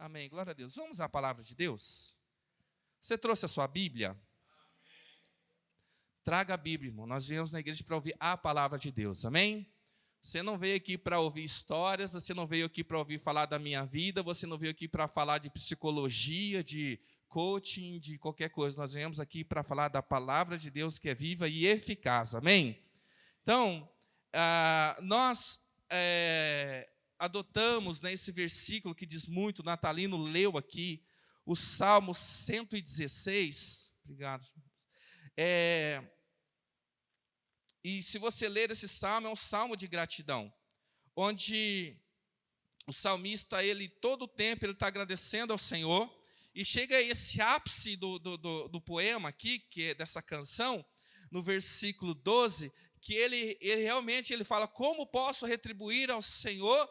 Amém. Glória a Deus. Vamos à palavra de Deus? Você trouxe a sua Bíblia? Traga a Bíblia, irmão. Nós viemos na igreja para ouvir a palavra de Deus. Amém? Você não veio aqui para ouvir histórias, você não veio aqui para ouvir falar da minha vida, você não veio aqui para falar de psicologia, de coaching, de qualquer coisa. Nós viemos aqui para falar da palavra de Deus que é viva e eficaz. Amém? Então, nós adotamos esse versículo que diz muito, o Natalino leu aqui, o Salmo 116. Obrigado. E se você ler esse salmo, é um salmo de gratidão, onde o salmista, todo o tempo, ele está agradecendo ao Senhor, e chega a esse ápice do poema aqui, que é dessa canção, no versículo 12, que ele realmente fala: como posso retribuir ao Senhor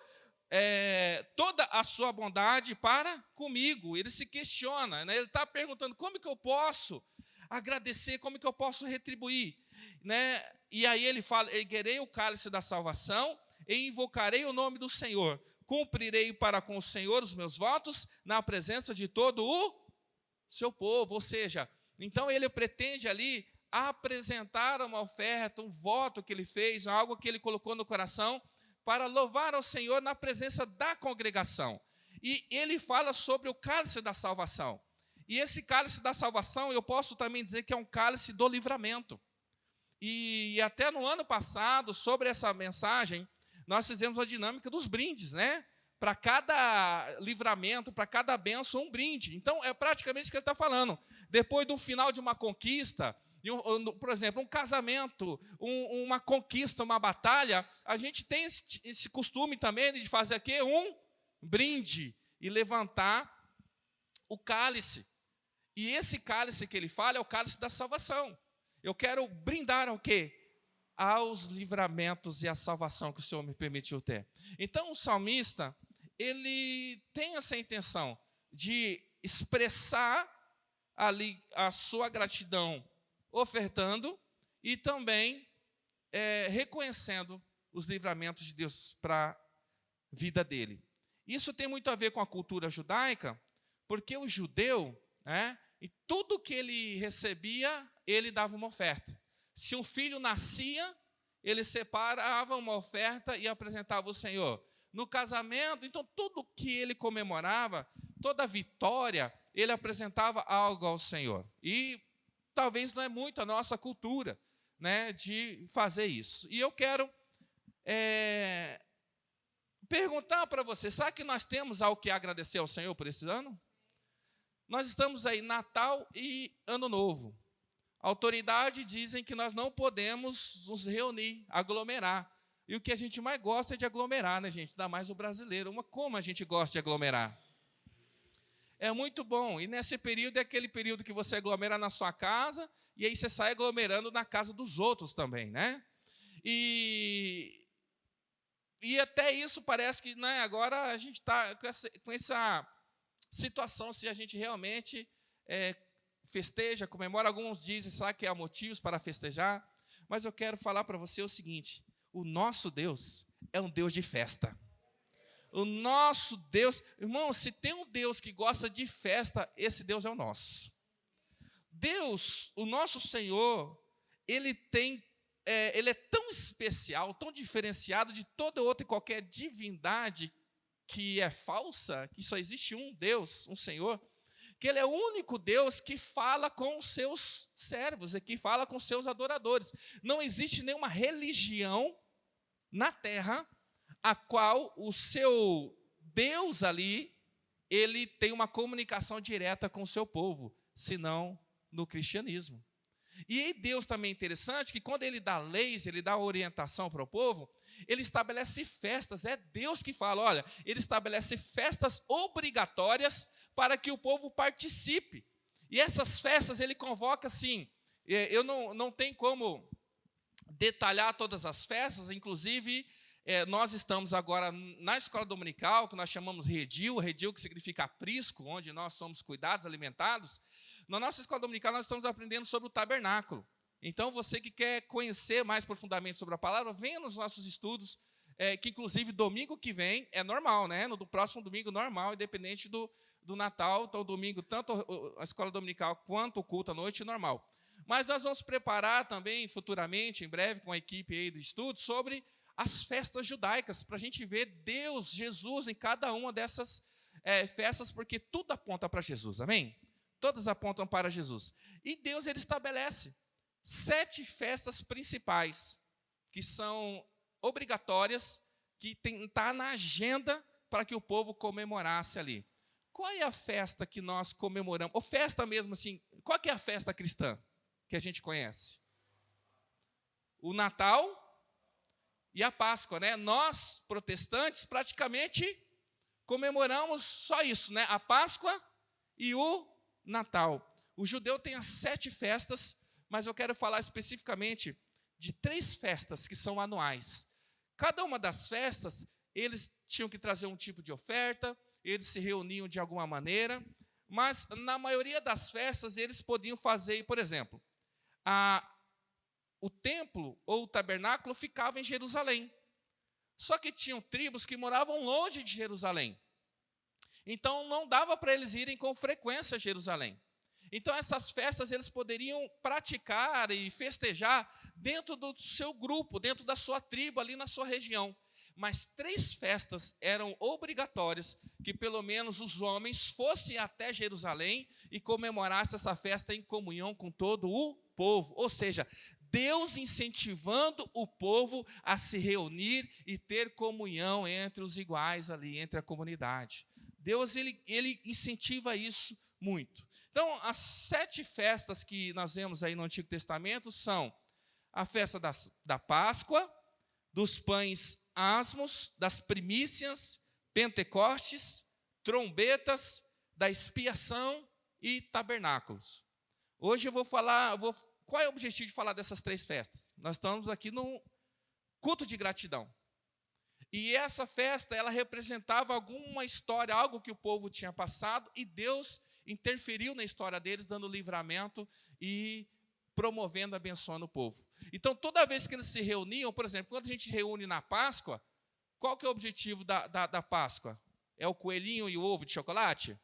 toda a sua bondade para comigo? Ele se questiona, né? Ele está perguntando: como que eu posso agradecer, como que eu posso retribuir? Né? E aí ele fala: erguerei o cálice da salvação e invocarei o nome do Senhor. Cumprirei para com o Senhor os meus votos na presença de todo o seu povo. Ou seja, então ele pretende ali apresentar uma oferta, um voto que ele fez, algo que ele colocou no coração, para louvar ao Senhor na presença da congregação. E ele fala sobre o cálice da salvação. E esse cálice da salvação, eu posso também dizer que é um cálice do livramento. E até no ano passado, sobre essa mensagem, nós fizemos a dinâmica dos brindes, né? Para cada livramento, para cada bênção, um brinde. Então, é praticamente isso que ele está falando. Depois do final de uma conquista, por exemplo, um casamento, uma conquista, uma batalha, a gente tem esse costume também de fazer aqui um brinde e levantar o cálice. E esse cálice que ele fala é o cálice da salvação. Eu quero brindar ao quê? Aos livramentos e à salvação que o Senhor me permitiu ter. Então, o salmista, ele tem essa intenção de expressar ali a sua gratidão, ofertando e também reconhecendo os livramentos de Deus para a vida dele. Isso tem muito a ver com a cultura judaica, porque o judeu, e tudo que ele recebia, ele dava uma oferta. Se um filho nascia, ele separava uma oferta e apresentava ao Senhor. No casamento, então, tudo que ele comemorava, toda vitória, ele apresentava algo ao Senhor. E talvez não é muito a nossa cultura, né, de fazer isso. E eu quero perguntar para você: sabe que nós temos algo que agradecer ao Senhor por esse ano? Nós estamos aí, Natal e Ano Novo. Autoridades dizem que nós não podemos nos reunir, aglomerar. E o que a gente mais gosta é de aglomerar, né, gente? Ainda mais o brasileiro. Mas como a gente gosta de aglomerar? É muito bom. E nesse período é aquele período que você aglomera na sua casa e aí você sai aglomerando na casa dos outros também, né? E até isso parece que, né, agora a gente está com essa situação, se a gente realmente festeja, comemora. Alguns dizem, sabe, que há motivos para festejar, mas eu quero falar para você o seguinte: o nosso Deus é um Deus de festa. O nosso Deus, irmão, se tem um Deus que gosta de festa, esse Deus é o nosso. Deus, o nosso Senhor, ele é tão especial, tão diferenciado de toda outra e qualquer divindade que é falsa, que só existe um Deus, um Senhor, que ele é o único Deus que fala com os seus servos, e que fala com os seus adoradores. Não existe nenhuma religião na terra a qual o seu Deus ali, ele tem uma comunicação direta com o seu povo, senão no cristianismo. E Deus também é interessante que quando ele dá leis, ele dá orientação para o povo, ele estabelece festas. É Deus que fala, olha, ele estabelece festas obrigatórias para que o povo participe. E essas festas ele convoca assim, eu não tenho como detalhar todas as festas, inclusive nós estamos agora na escola dominical, que nós chamamos redil que significa aprisco, onde nós somos cuidados, alimentados. Na nossa escola dominical nós estamos aprendendo sobre o tabernáculo. Então, você que quer conhecer mais profundamente sobre a palavra, venha nos nossos estudos que inclusive domingo que vem é normal, né? No próximo domingo normal, independente do Natal. Então, domingo, tanto a escola dominical quanto o culto à noite, normal. Mas nós vamos preparar também futuramente, em breve, com a equipe aí de estudo, sobre as festas judaicas, para a gente ver Deus, Jesus, em cada uma dessas festas, porque tudo aponta para Jesus, amém? Todas apontam para Jesus. E Deus, ele estabelece 7 festas principais, que são obrigatórias, que está na agenda para que o povo comemorasse ali. Qual é a festa que nós comemoramos? Ou festa mesmo assim, qual que é a festa cristã que a gente conhece? O Natal e a Páscoa, né? Nós, protestantes, praticamente comemoramos só isso, né? A Páscoa e o Natal. O judeu tem as 7 festas, mas eu quero falar especificamente de 3 festas que são anuais. Cada uma das festas, eles tinham que trazer um tipo de oferta, eles se reuniam de alguma maneira, mas na maioria das festas eles podiam fazer, por exemplo, o templo ou o tabernáculo ficava em Jerusalém. Só que tinham tribos que moravam longe de Jerusalém. Então não dava para eles irem com frequência a Jerusalém. Então essas festas eles poderiam praticar e festejar dentro do seu grupo, dentro da sua tribo, ali na sua região. Mas 3 festas eram obrigatórias, que pelo menos os homens fossem até Jerusalém e comemorassem essa festa em comunhão com todo o povo. Ou seja, Deus incentivando o povo a se reunir e ter comunhão entre os iguais ali, entre a comunidade. Deus, ele incentiva isso muito. Então, as 7 festas que nós vemos aí no Antigo Testamento são a festa da Páscoa, dos pães asmos, das primícias, Pentecostes, trombetas, da expiação e tabernáculos. Hoje eu vou falar, qual é o objetivo de falar dessas 3 festas? Nós estamos aqui no culto de gratidão. E essa festa, ela representava alguma história, algo que o povo tinha passado, e Deus interferiu na história deles, dando livramento e promovendo, abençoando o povo. Então, toda vez que eles se reuniam, por exemplo, quando a gente reúne na Páscoa, qual que é o objetivo da Páscoa? É o coelhinho e o ovo de chocolate?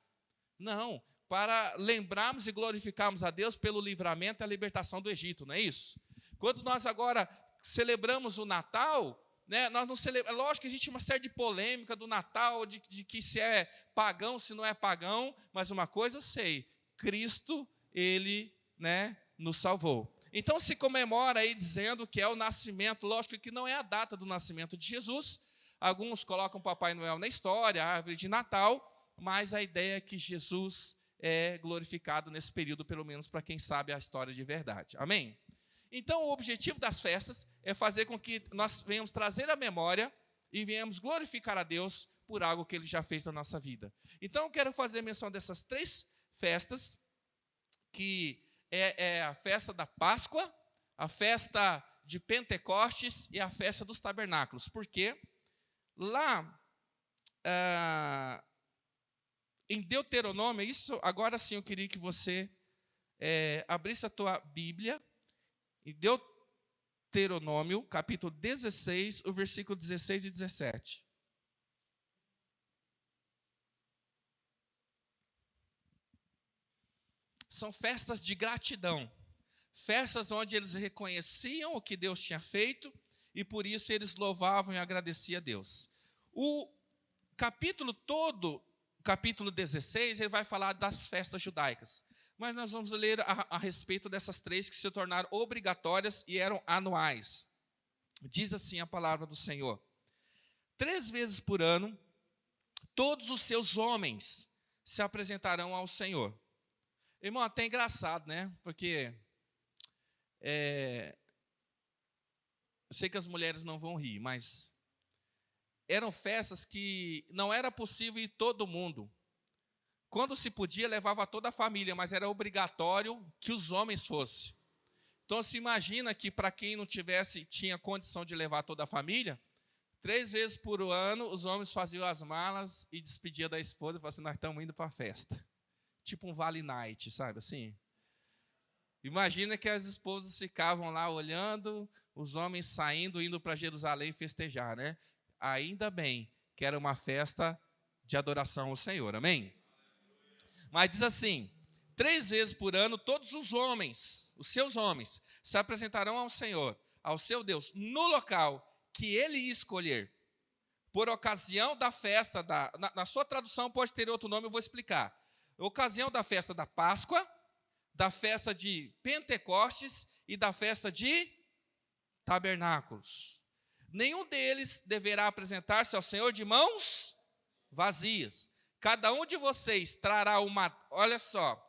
Não, para lembrarmos e glorificarmos a Deus pelo livramento e a libertação do Egito, não é isso? Quando nós agora celebramos o Natal, né, nós não celebramos, lógico que existe uma série de polêmica do Natal, de que se é pagão, se não é pagão, mas uma coisa eu sei, Cristo, ele, né, nos salvou. Então se comemora aí dizendo que é o nascimento, lógico que não é a data do nascimento de Jesus, alguns colocam Papai Noel na história, a árvore de Natal, mas a ideia é que Jesus é glorificado nesse período, pelo menos para quem sabe a história de verdade. Amém? Então, o objetivo das festas é fazer com que nós venhamos trazer a memória e venhamos glorificar a Deus por algo que Ele já fez na nossa vida. Então, eu quero fazer menção dessas 3 festas, que é a festa da Páscoa, a festa de Pentecostes e a festa dos tabernáculos. Porque lá em Deuteronômio, isso agora sim eu queria que você abrisse a tua Bíblia, em Deuteronômio, capítulo 16, o versículo 16 e 17. São festas de gratidão, festas onde eles reconheciam o que Deus tinha feito e por isso eles louvavam e agradeciam a Deus. O capítulo todo, capítulo 16, ele vai falar das festas judaicas. Mas nós vamos ler a respeito dessas 3 que se tornaram obrigatórias e eram anuais. Diz assim a palavra do Senhor: 3 vezes por ano, todos os seus homens se apresentarão ao Senhor. Irmão, até engraçado, né? Porque eu sei que as mulheres não vão rir, mas eram festas que não era possível ir todo mundo. Quando se podia, levava toda a família, mas era obrigatório que os homens fossem. Então, se imagina que para quem não tinha condição de levar toda a família, 3 vezes por ano, os homens faziam as malas e despediam da esposa e falavam assim, nós estamos indo para a festa. Tipo um Vale Night, sabe assim? Imagina que as esposas ficavam lá olhando, os homens saindo, indo para Jerusalém festejar, né? Ainda bem que era uma festa de adoração ao Senhor, amém? Mas diz assim, 3 vezes por ano, todos os homens, os seus homens, se apresentarão ao Senhor, ao seu Deus, no local que ele escolher, por ocasião da festa, na sua tradução pode ter outro nome, eu vou explicar. Ocasião da festa da Páscoa, da festa de Pentecostes e da festa de Tabernáculos. Nenhum deles deverá apresentar-se ao Senhor de mãos vazias. Cada um de vocês trará uma... Olha só,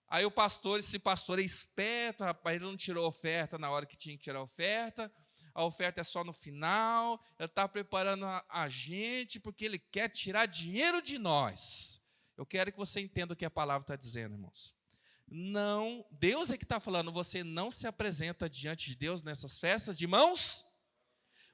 aí o pastor, esse pastor é esperto, rapaz, ele não tirou oferta na hora que tinha que tirar a oferta é só no final, ele está preparando a gente porque ele quer tirar dinheiro de nós. Eu quero que você entenda o que a palavra está dizendo, irmãos. Não, Deus é que está falando, você não se apresenta diante de Deus nessas festas de mãos.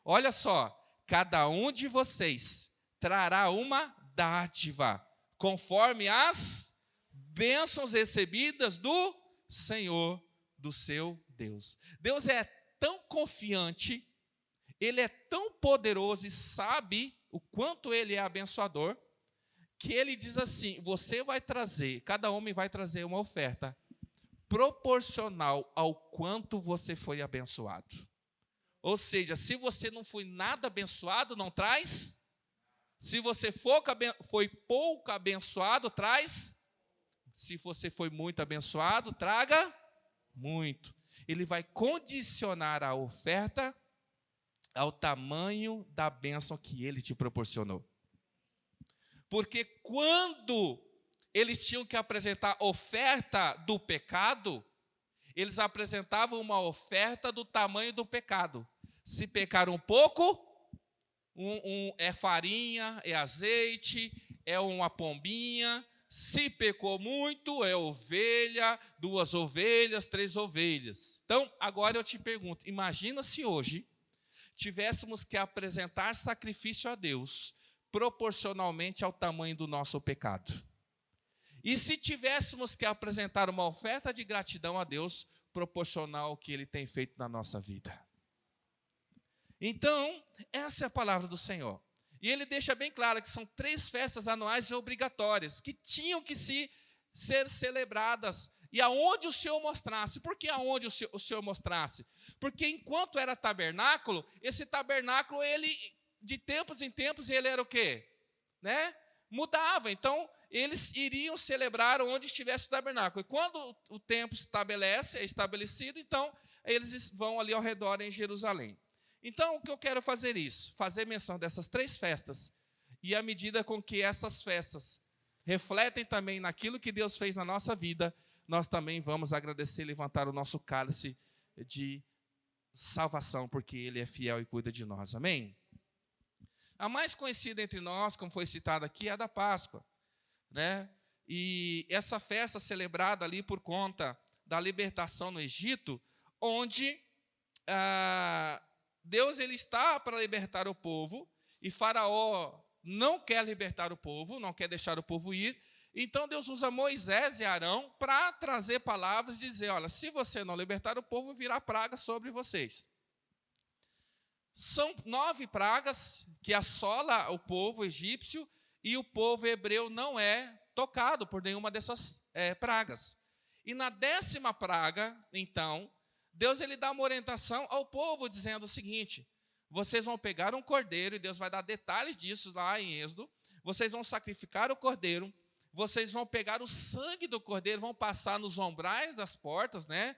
Olha só, cada um de vocês trará uma dádiva, conforme as bênçãos recebidas do Senhor, do seu Deus. Deus é tão confiante, Ele é tão poderoso e sabe o quanto Ele é abençoador, que Ele diz assim, você vai trazer, cada homem vai trazer uma oferta proporcional ao quanto você foi abençoado. Ou seja, se você não foi nada abençoado, não traz. Se você foi pouco abençoado, traz. Se você foi muito abençoado, traga muito. Ele vai condicionar a oferta ao tamanho da bênção que ele te proporcionou. Porque quando eles tinham que apresentar oferta do pecado, eles apresentavam uma oferta do tamanho do pecado. Se pecaram um pouco, é farinha, é azeite, é uma pombinha. Se pecou muito, é ovelha, 2 ovelhas, 3 ovelhas. Então, agora eu te pergunto, imagina se hoje tivéssemos que apresentar sacrifício a Deus proporcionalmente ao tamanho do nosso pecado. E se tivéssemos que apresentar uma oferta de gratidão a Deus proporcional ao que Ele tem feito na nossa vida. Então, essa é a palavra do Senhor. E ele deixa bem claro que são 3 festas anuais obrigatórias, que tinham que ser celebradas, e aonde o Senhor mostrasse. Por que aonde o Senhor mostrasse? Porque enquanto era tabernáculo, esse tabernáculo, ele, de tempos em tempos, ele era o quê? Né? Mudava, então eles iriam celebrar onde estivesse o tabernáculo. E quando o templo é estabelecido, então eles vão ali ao redor em Jerusalém. Então, o que eu quero fazer isso? Fazer menção dessas 3 festas, e à medida com que essas festas refletem também naquilo que Deus fez na nossa vida, nós também vamos agradecer e levantar o nosso cálice de salvação, porque Ele é fiel e cuida de nós, amém? A mais conhecida entre nós, como foi citado aqui, é a da Páscoa, né? E essa festa celebrada ali por conta da libertação no Egito, onde Deus ele está para libertar o povo, e Faraó não quer libertar o povo, não quer deixar o povo ir. Então Deus usa Moisés e Arão para trazer palavras e dizer, olha, se você não libertar o povo, virá praga sobre vocês. São 9 pragas que assola o povo egípcio, e o povo hebreu não é tocado por nenhuma dessas pragas. E na 10ª praga, então, Deus ele dá uma orientação ao povo, dizendo o seguinte, vocês vão pegar um cordeiro, e Deus vai dar detalhes disso lá em Êxodo, vocês vão sacrificar o cordeiro, vocês vão pegar o sangue do cordeiro, vão passar nos umbrais das portas, né?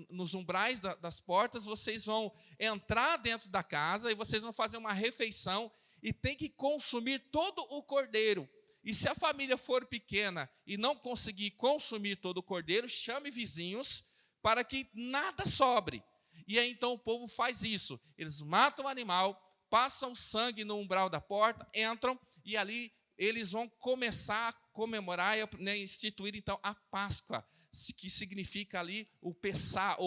Nos umbrais das portas, vocês vão entrar dentro da casa, e vocês vão fazer uma refeição, e tem que consumir todo o cordeiro. E se a família for pequena e não conseguir consumir todo o cordeiro, chame vizinhos, para que nada sobre. E aí então o povo faz isso. Eles matam o animal, passam sangue no umbral da porta, entram, e ali eles vão começar a comemorar e instituir então a Páscoa, que significa ali o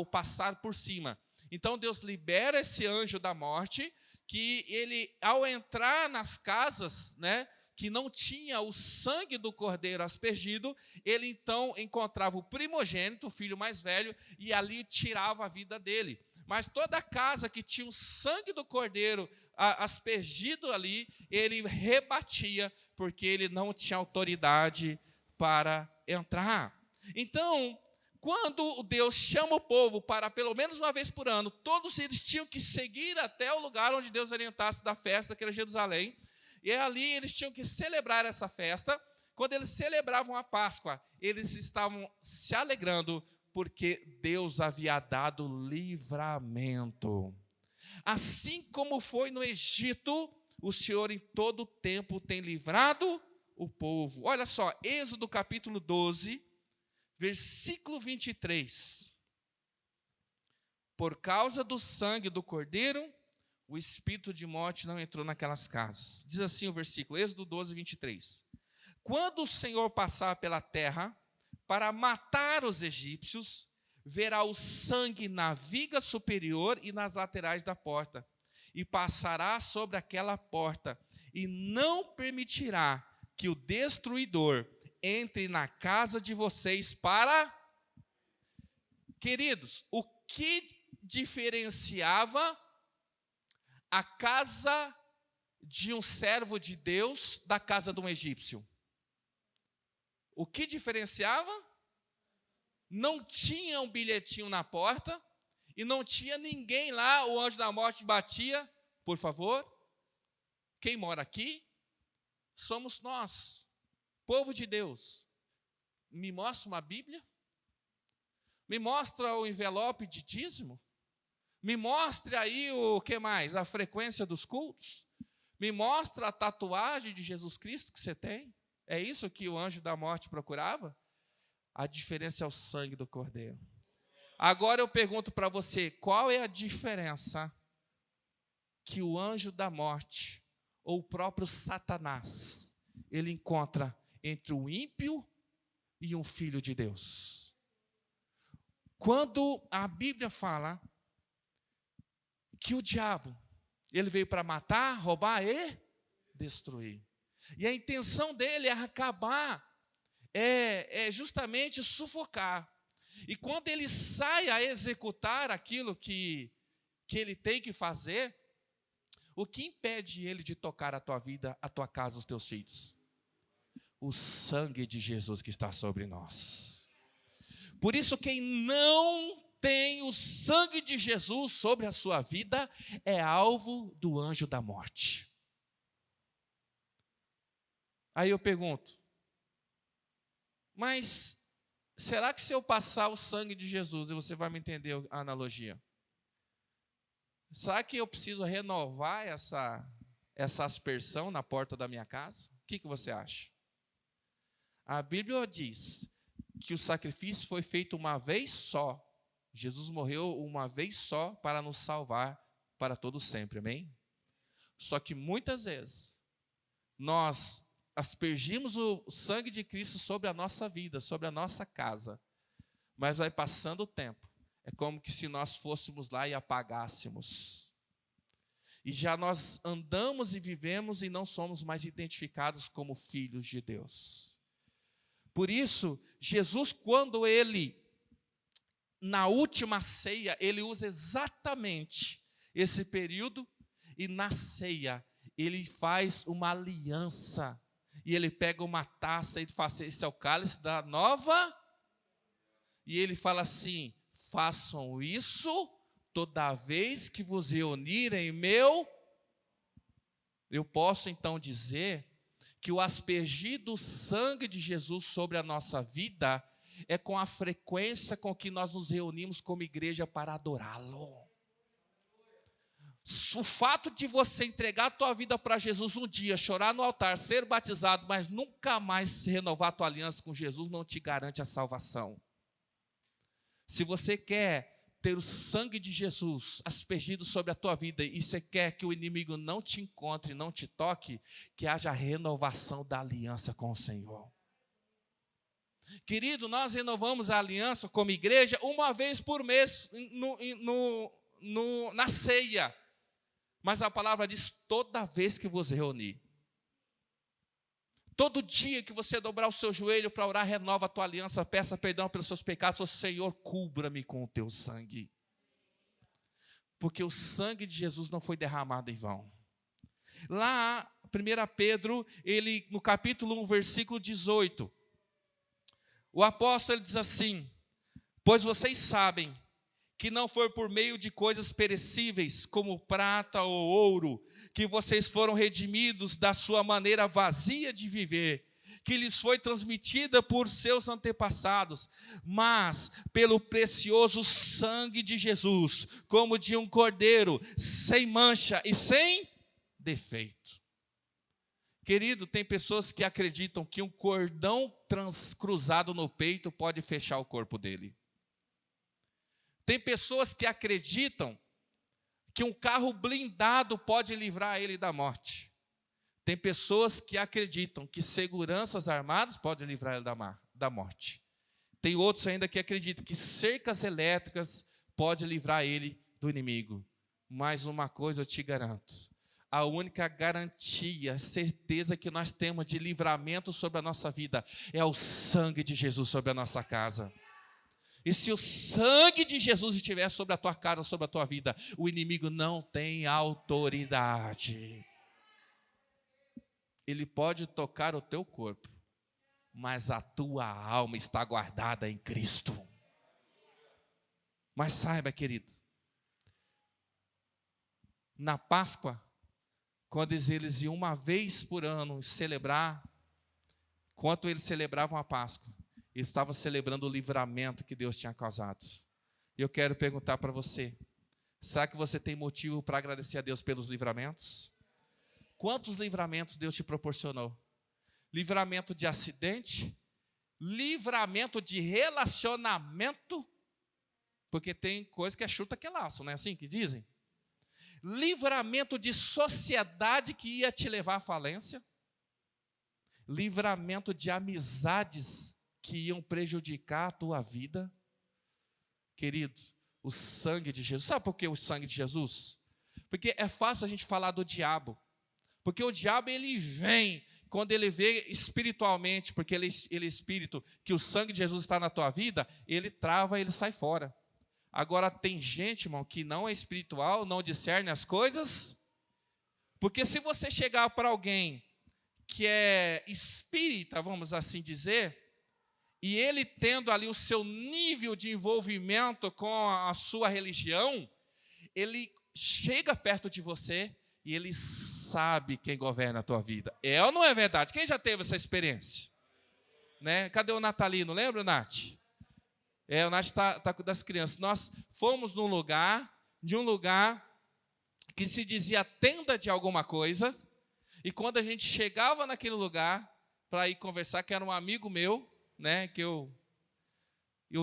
passar por cima. Então Deus libera esse anjo da morte, que ele, ao entrar nas casas, né, que não tinha o sangue do cordeiro aspergido, ele então encontrava o primogênito, o filho mais velho, e ali tirava a vida dele. mas toda casa que tinha o sangue do cordeiro aspergido ali, ele rebatia, porque ele não tinha autoridade para entrar. Então, quando Deus chama o povo para pelo menos uma vez por ano, todos eles tinham que seguir até o lugar onde Deus orientasse da festa, que era Jerusalém, e ali eles tinham que celebrar essa festa. Quando eles celebravam a Páscoa, eles estavam se alegrando, porque Deus havia dado livramento. Assim como foi no Egito, o Senhor em todo o tempo tem livrado o povo. Olha só, Êxodo capítulo 12, versículo 23. Por causa do sangue do cordeiro, o espírito de morte não entrou naquelas casas. Diz assim o versículo, Êxodo 12, 23. Quando o Senhor passar pela terra para matar os egípcios, verá o sangue na viga superior e nas laterais da porta, e passará sobre aquela porta, e não permitirá que o destruidor entre na casa de vocês para... Queridos, o que diferenciava a casa de um servo de Deus da casa de um egípcio? O que diferenciava? Não tinha um bilhetinho na porta e não tinha ninguém lá, o anjo da morte batia, por favor, quem mora aqui somos nós, povo de Deus. Me mostra uma Bíblia? Me mostra o envelope de dízimo? Me mostre aí o que mais? A frequência dos cultos? Me mostra a tatuagem de Jesus Cristo que você tem? É isso que o anjo da morte procurava? A diferença é o sangue do cordeiro. Agora eu pergunto para você, qual é a diferença que o anjo da morte, ou o próprio Satanás, ele encontra entre o ímpio e um filho de Deus? Quando a Bíblia fala que o diabo, ele veio para matar, roubar e destruir. E a intenção dele é acabar, é justamente sufocar. E quando ele sai a executar aquilo que ele tem que fazer, o que impede ele de tocar a tua vida, a tua casa, os teus filhos? O sangue de Jesus que está sobre nós. Por isso, quem não tem o sangue de Jesus sobre a sua vida é alvo do anjo da morte. Aí eu pergunto, mas será que se eu passar o sangue de Jesus, e você vai me entender a analogia, será que eu preciso renovar essa aspersão na porta da minha casa? O que você acha? A Bíblia diz que o sacrifício foi feito uma vez só. Jesus morreu uma vez só para nos salvar para todo sempre, amém? Só que muitas vezes nós aspergimos o sangue de Cristo sobre a nossa vida, sobre a nossa casa, mas vai passando o tempo, é como que se nós fôssemos lá e apagássemos, e já nós andamos e vivemos e não somos mais identificados como filhos de Deus. Por isso, Jesus, quando ele, na última ceia, ele usa exatamente esse período, e na ceia ele faz uma aliança, e ele pega uma taça e fala assim, esse é o cálice da nova, e ele fala assim, façam isso toda vez que vos reunirem em meu. Eu posso então dizer que o aspergir do sangue de Jesus sobre a nossa vida é com a frequência com que nós nos reunimos como igreja para adorá-lo. O fato de você entregar a tua vida para Jesus um dia, chorar no altar, ser batizado, mas nunca mais renovar a tua aliança com Jesus, não te garante a salvação. Se você quer ter o sangue de Jesus aspergido sobre a tua vida e você quer que o inimigo não te encontre, não te toque, que haja renovação da aliança com o Senhor. Querido, nós renovamos a aliança como igreja uma vez por mês na ceia. Mas a palavra diz, toda vez que vos reunir. Todo dia que você dobrar o seu joelho para orar, renova a tua aliança, peça perdão pelos seus pecados, Senhor, cubra-me com o teu sangue. porque o sangue de Jesus não foi derramado em vão. Lá, 1 Pedro, ele, no capítulo 1, versículo 18, o apóstolo ele diz assim: pois vocês sabem que não foi por meio de coisas perecíveis, como prata ou ouro, que vocês foram redimidos da sua maneira vazia de viver, que lhes foi transmitida por seus antepassados, mas pelo precioso sangue de Jesus, como de um cordeiro, sem mancha e sem defeito. Querido, tem pessoas que acreditam que um cordão cruzado no peito pode fechar o corpo dele. Tem pessoas que acreditam que um carro blindado pode livrar ele da morte. Tem pessoas que acreditam que seguranças armadas podem livrar ele da morte. Tem outros ainda que acreditam que cercas elétricas podem livrar ele do inimigo. Mas uma coisa eu te garanto: a única garantia, certeza que nós temos de livramento sobre a nossa vida é o sangue de Jesus sobre a nossa casa. E se o sangue de Jesus estiver sobre a tua casa, sobre a tua vida, o inimigo não tem autoridade. Ele pode tocar o teu corpo, mas a tua alma está guardada em Cristo. Mas saiba, querido, na Páscoa, quando eles iam uma vez por ano celebrar, enquanto eles celebravam a Páscoa, eles estavam celebrando o livramento que Deus tinha causado. E eu quero perguntar para você: será que você tem motivo para agradecer a Deus pelos livramentos? Quantos livramentos Deus te proporcionou? Livramento de acidente? Livramento de relacionamento? Porque tem coisa que é chuta que é laço, não é assim que dizem? Livramento de sociedade que ia te levar à falência? Livramento de amizades que iam prejudicar a tua vida? Querido, o sangue de Jesus. Sabe por que o sangue de Jesus? Porque é fácil a gente falar do diabo. Porque o diabo, ele vem, quando ele vê espiritualmente, porque ele é espírito, que o sangue de Jesus está na tua vida, ele trava, ele sai fora. Agora tem gente, irmão, que não é espiritual, não discerne as coisas. Porque se você chegar para alguém que é espírita, vamos assim dizer, e ele tendo ali o seu nível de envolvimento com a sua religião, ele chega perto de você e ele sabe quem governa a tua vida. É ou não é verdade? Quem já teve essa experiência? Né? Cadê o Natalino? Lembra, Nath? O Nath está com das crianças. Nós fomos de um lugar que se dizia tenda de alguma coisa, e quando a gente chegava naquele lugar para ir conversar, que era um amigo meu, né, que eu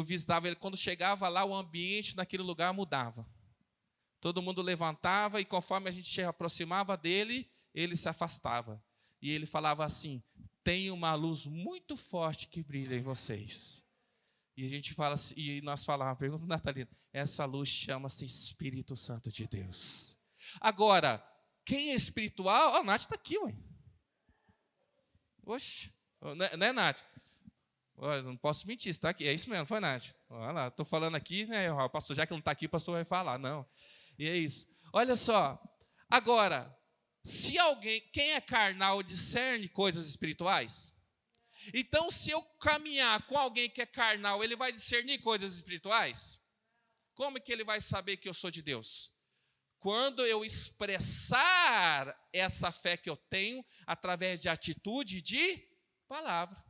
visitava ele, quando chegava lá, o ambiente naquele lugar mudava. Todo mundo levantava e conforme a gente se aproximava dele, ele se afastava. E ele falava assim: tem uma luz muito forte que brilha em vocês. E a gente fala assim, e nós falávamos, pergunta para Natalina, essa luz chama-se Espírito Santo de Deus. Agora, quem é espiritual? A Nath está aqui, ué. Oxe, não é Nath? Olha, não posso mentir, está aqui. É isso mesmo, foi, Nath? Olha lá, estou falando aqui, né? O pastor, já que não está aqui, o pastor vai falar. Não. E é isso. Olha só. Agora, se alguém, quem é carnal, discerne coisas espirituais? Então, se eu caminhar com alguém que é carnal, ele vai discernir coisas espirituais? Como que ele vai saber que eu sou de Deus? Quando eu expressar essa fé que eu tenho através de atitude e de palavra.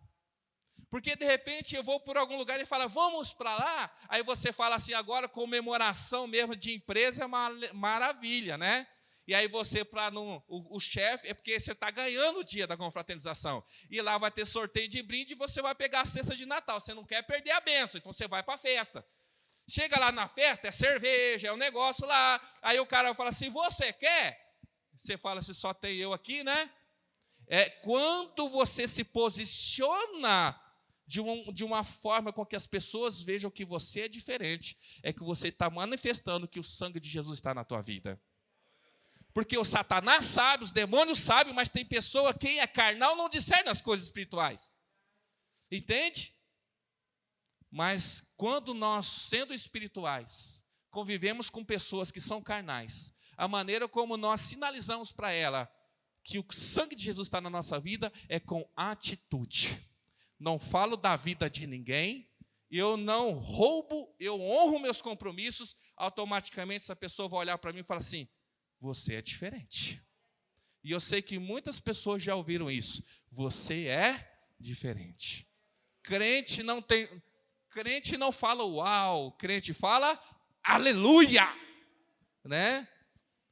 Porque, de repente, eu vou por algum lugar e falo, vamos para lá. Aí você fala assim, agora comemoração mesmo de empresa é uma maravilha, né? E aí você, o chefe, é porque você está ganhando o dia da confraternização. E lá vai ter sorteio de brinde e você vai pegar a cesta de Natal. Você não quer perder a bênção, então você vai para a festa. Chega lá na festa, é cerveja, é um negócio lá. Aí o cara fala assim, você quer? Você fala assim, só tem eu aqui, né? Quando você se posiciona de uma forma com que as pessoas vejam que você é diferente, é que você está manifestando que o sangue de Jesus está na tua vida. Porque o Satanás sabe, os demônios sabem, mas tem pessoa, quem é carnal não discerne as coisas espirituais. Entende? Mas quando nós, sendo espirituais, convivemos com pessoas que são carnais, a maneira como nós sinalizamos para ela que o sangue de Jesus está na nossa vida é com atitude. Não falo da vida de ninguém, eu não roubo, eu honro meus compromissos, automaticamente essa pessoa vai olhar para mim e falar assim, você é diferente. E eu sei que muitas pessoas já ouviram isso, você é diferente. Crente não fala uau, crente fala aleluia, né?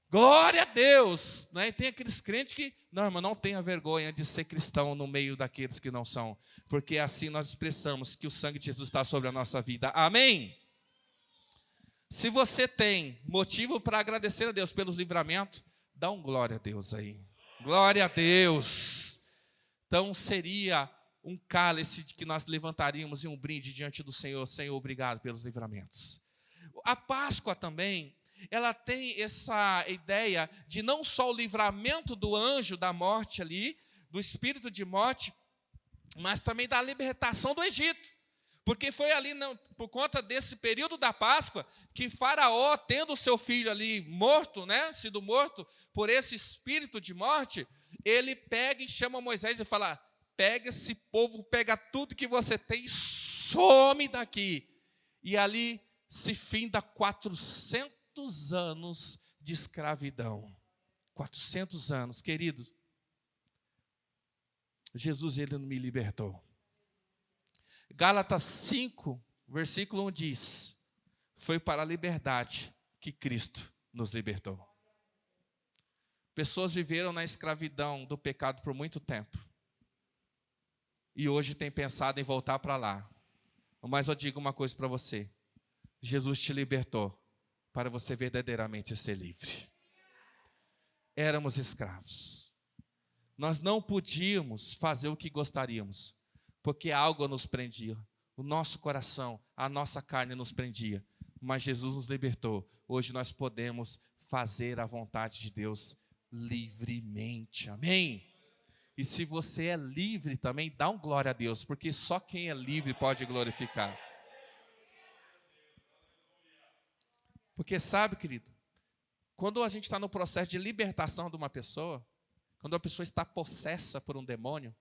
Glória a Deus, né? E tem aqueles crentes que, não, irmão, não tenha vergonha de ser cristão no meio daqueles que não são, porque assim nós expressamos que o sangue de Jesus está sobre a nossa vida, amém? Se você tem motivo para agradecer a Deus pelos livramentos, dá um glória a Deus aí, glória a Deus. Então seria um cálice de que nós levantaríamos e um brinde diante do Senhor, Senhor, obrigado pelos livramentos. A Páscoa também, ela tem essa ideia de não só o livramento do anjo da morte ali, do espírito de morte, mas também da libertação do Egito. Porque foi ali, por conta desse período da Páscoa, que Faraó, tendo o seu filho ali morto, né, sido morto por esse espírito de morte, ele pega e chama Moisés e fala, pega esse povo, pega tudo que você tem e some daqui. E ali se finda 400 anos de escravidão. 400 anos, queridos. Jesus, ele me libertou. Gálatas 5, versículo 1 diz, foi para a liberdade que Cristo nos libertou. Pessoas viveram na escravidão do pecado por muito tempo. E hoje têm pensado em voltar para lá. Mas eu digo uma coisa para você. Jesus te libertou para você verdadeiramente ser livre. Éramos escravos. Nós não podíamos fazer o que gostaríamos, porque algo nos prendia. O nosso coração, a nossa carne nos prendia. Mas Jesus nos libertou. Hoje nós podemos fazer a vontade de Deus livremente. Amém? E se você é livre também, dá um glória a Deus, porque só quem é livre pode glorificar. Porque sabe, querido, quando a gente está no processo de libertação de uma pessoa, quando a pessoa está possessa por um demônio,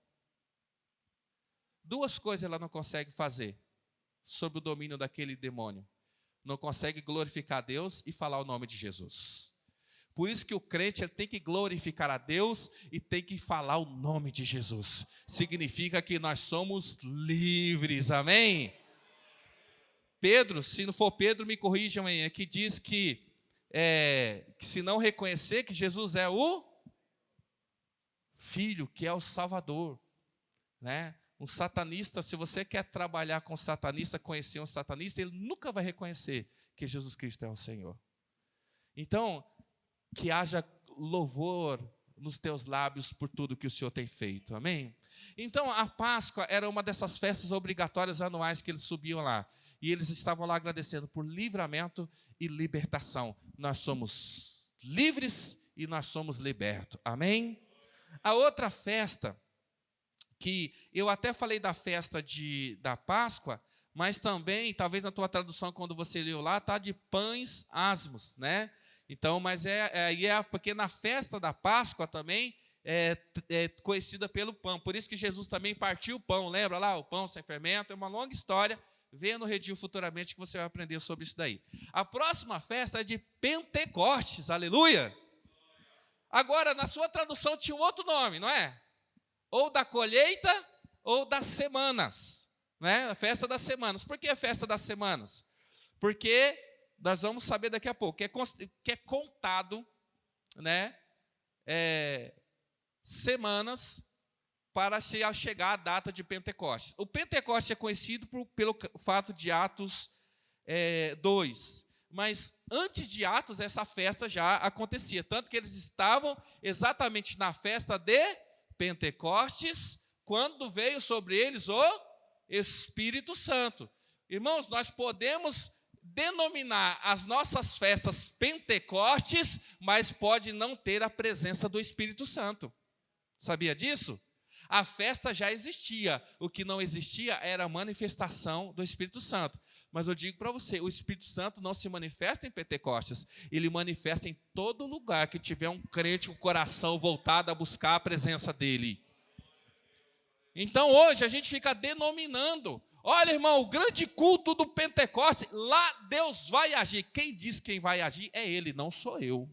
duas coisas ela não consegue fazer sob o domínio daquele demônio. Não consegue glorificar a Deus e falar o nome de Jesus. Por isso que o crente ele tem que glorificar a Deus e tem que falar o nome de Jesus. Significa que nós somos livres, amém? Pedro, se não for Pedro, me corrijam aí, que diz que se não reconhecer que Jesus é o Filho, que é o Salvador, né? Um satanista, se você quer trabalhar com um satanista, conhecer um satanista, ele nunca vai reconhecer que Jesus Cristo é o Senhor. Então, que haja louvor nos teus lábios por tudo que o Senhor tem feito, amém? Então, a Páscoa era uma dessas festas obrigatórias anuais que eles subiam lá. E eles estavam lá agradecendo por livramento e libertação. Nós somos livres e nós somos libertos, amém? A outra festa, que eu até falei da festa da Páscoa, mas também, talvez na tua tradução, quando você leu lá, está de pães asmos, né? Então, mas porque na festa da Páscoa também é conhecida pelo pão. Por isso que Jesus também partiu o pão, lembra lá? O pão sem fermento, é uma longa história. Venha no Redil futuramente que você vai aprender sobre isso daí. A próxima festa é de Pentecostes, aleluia! Agora, na sua tradução tinha um outro nome, não é? Ou da colheita, ou das semanas, né? A festa das semanas. Por que a festa das semanas? Porque nós vamos saber daqui a pouco, que é contado, né, semanas para chegar a data de Pentecostes. O Pentecostes é conhecido pelo fato de Atos 2, mas antes de Atos essa festa já acontecia, tanto que eles estavam exatamente na festa de Pentecostes, quando veio sobre eles o Espírito Santo. Irmãos, nós podemos denominar as nossas festas Pentecostes, mas pode não ter a presença do Espírito Santo. Sabia disso? A festa já existia, o que não existia era a manifestação do Espírito Santo. Mas eu digo para você, o Espírito Santo não se manifesta em Pentecostes, ele manifesta em todo lugar que tiver um crente com o coração voltado a buscar a presença dele. Então hoje a gente fica denominando, olha irmão, o grande culto do Pentecostes, lá Deus vai agir. Quem diz quem vai agir é Ele, não sou eu.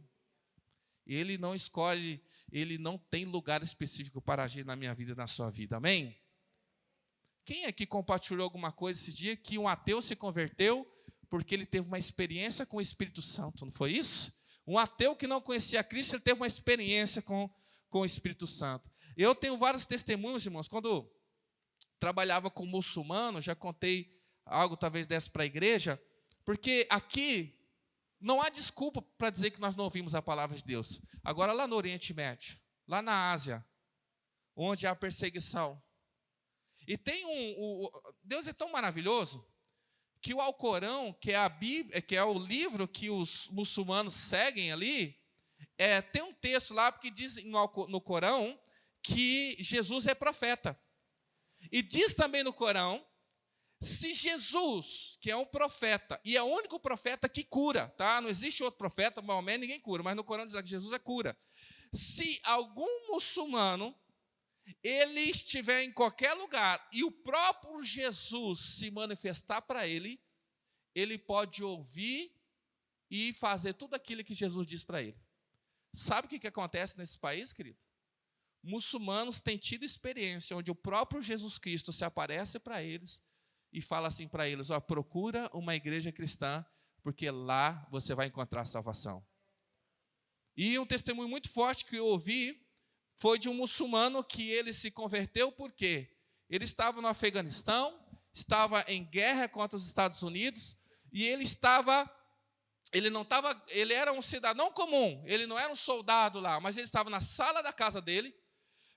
Ele não escolhe, Ele não tem lugar específico para agir na minha vida e na sua vida, amém? Quem aqui compartilhou alguma coisa esse dia que um ateu se converteu porque ele teve uma experiência com o Espírito Santo, não foi isso? Um ateu que não conhecia Cristo, ele teve uma experiência com o Espírito Santo. Eu tenho vários testemunhos, irmãos, quando trabalhava com muçulmano, já contei algo talvez desse para a igreja, porque aqui não há desculpa para dizer que nós não ouvimos a palavra de Deus. Agora lá no Oriente Médio, lá na Ásia, onde há perseguição, e tem Deus é tão maravilhoso que o Alcorão, que é a Bíblia, que é o livro que os muçulmanos seguem ali, tem um texto lá que diz no Corão que Jesus é profeta. E diz também no Corão, se Jesus, que é um profeta, e é o único profeta que cura, tá? Não existe outro profeta, Maomé ninguém cura, mas no Corão diz que Jesus é cura. Se algum muçulmano ele estiver em qualquer lugar e o próprio Jesus se manifestar para ele, ele pode ouvir e fazer tudo aquilo que Jesus diz para ele. Sabe o que acontece nesse país, querido? Muçulmanos têm tido experiência onde o próprio Jesus Cristo se aparece para eles e fala assim para eles, procura uma igreja cristã, porque lá você vai encontrar salvação. E um testemunho muito forte que eu ouvi foi de um muçulmano que ele se converteu porque ele estava no Afeganistão, estava em guerra contra os Estados Unidos, e ele era um cidadão comum, ele não era um soldado lá, mas ele estava na sala da casa dele.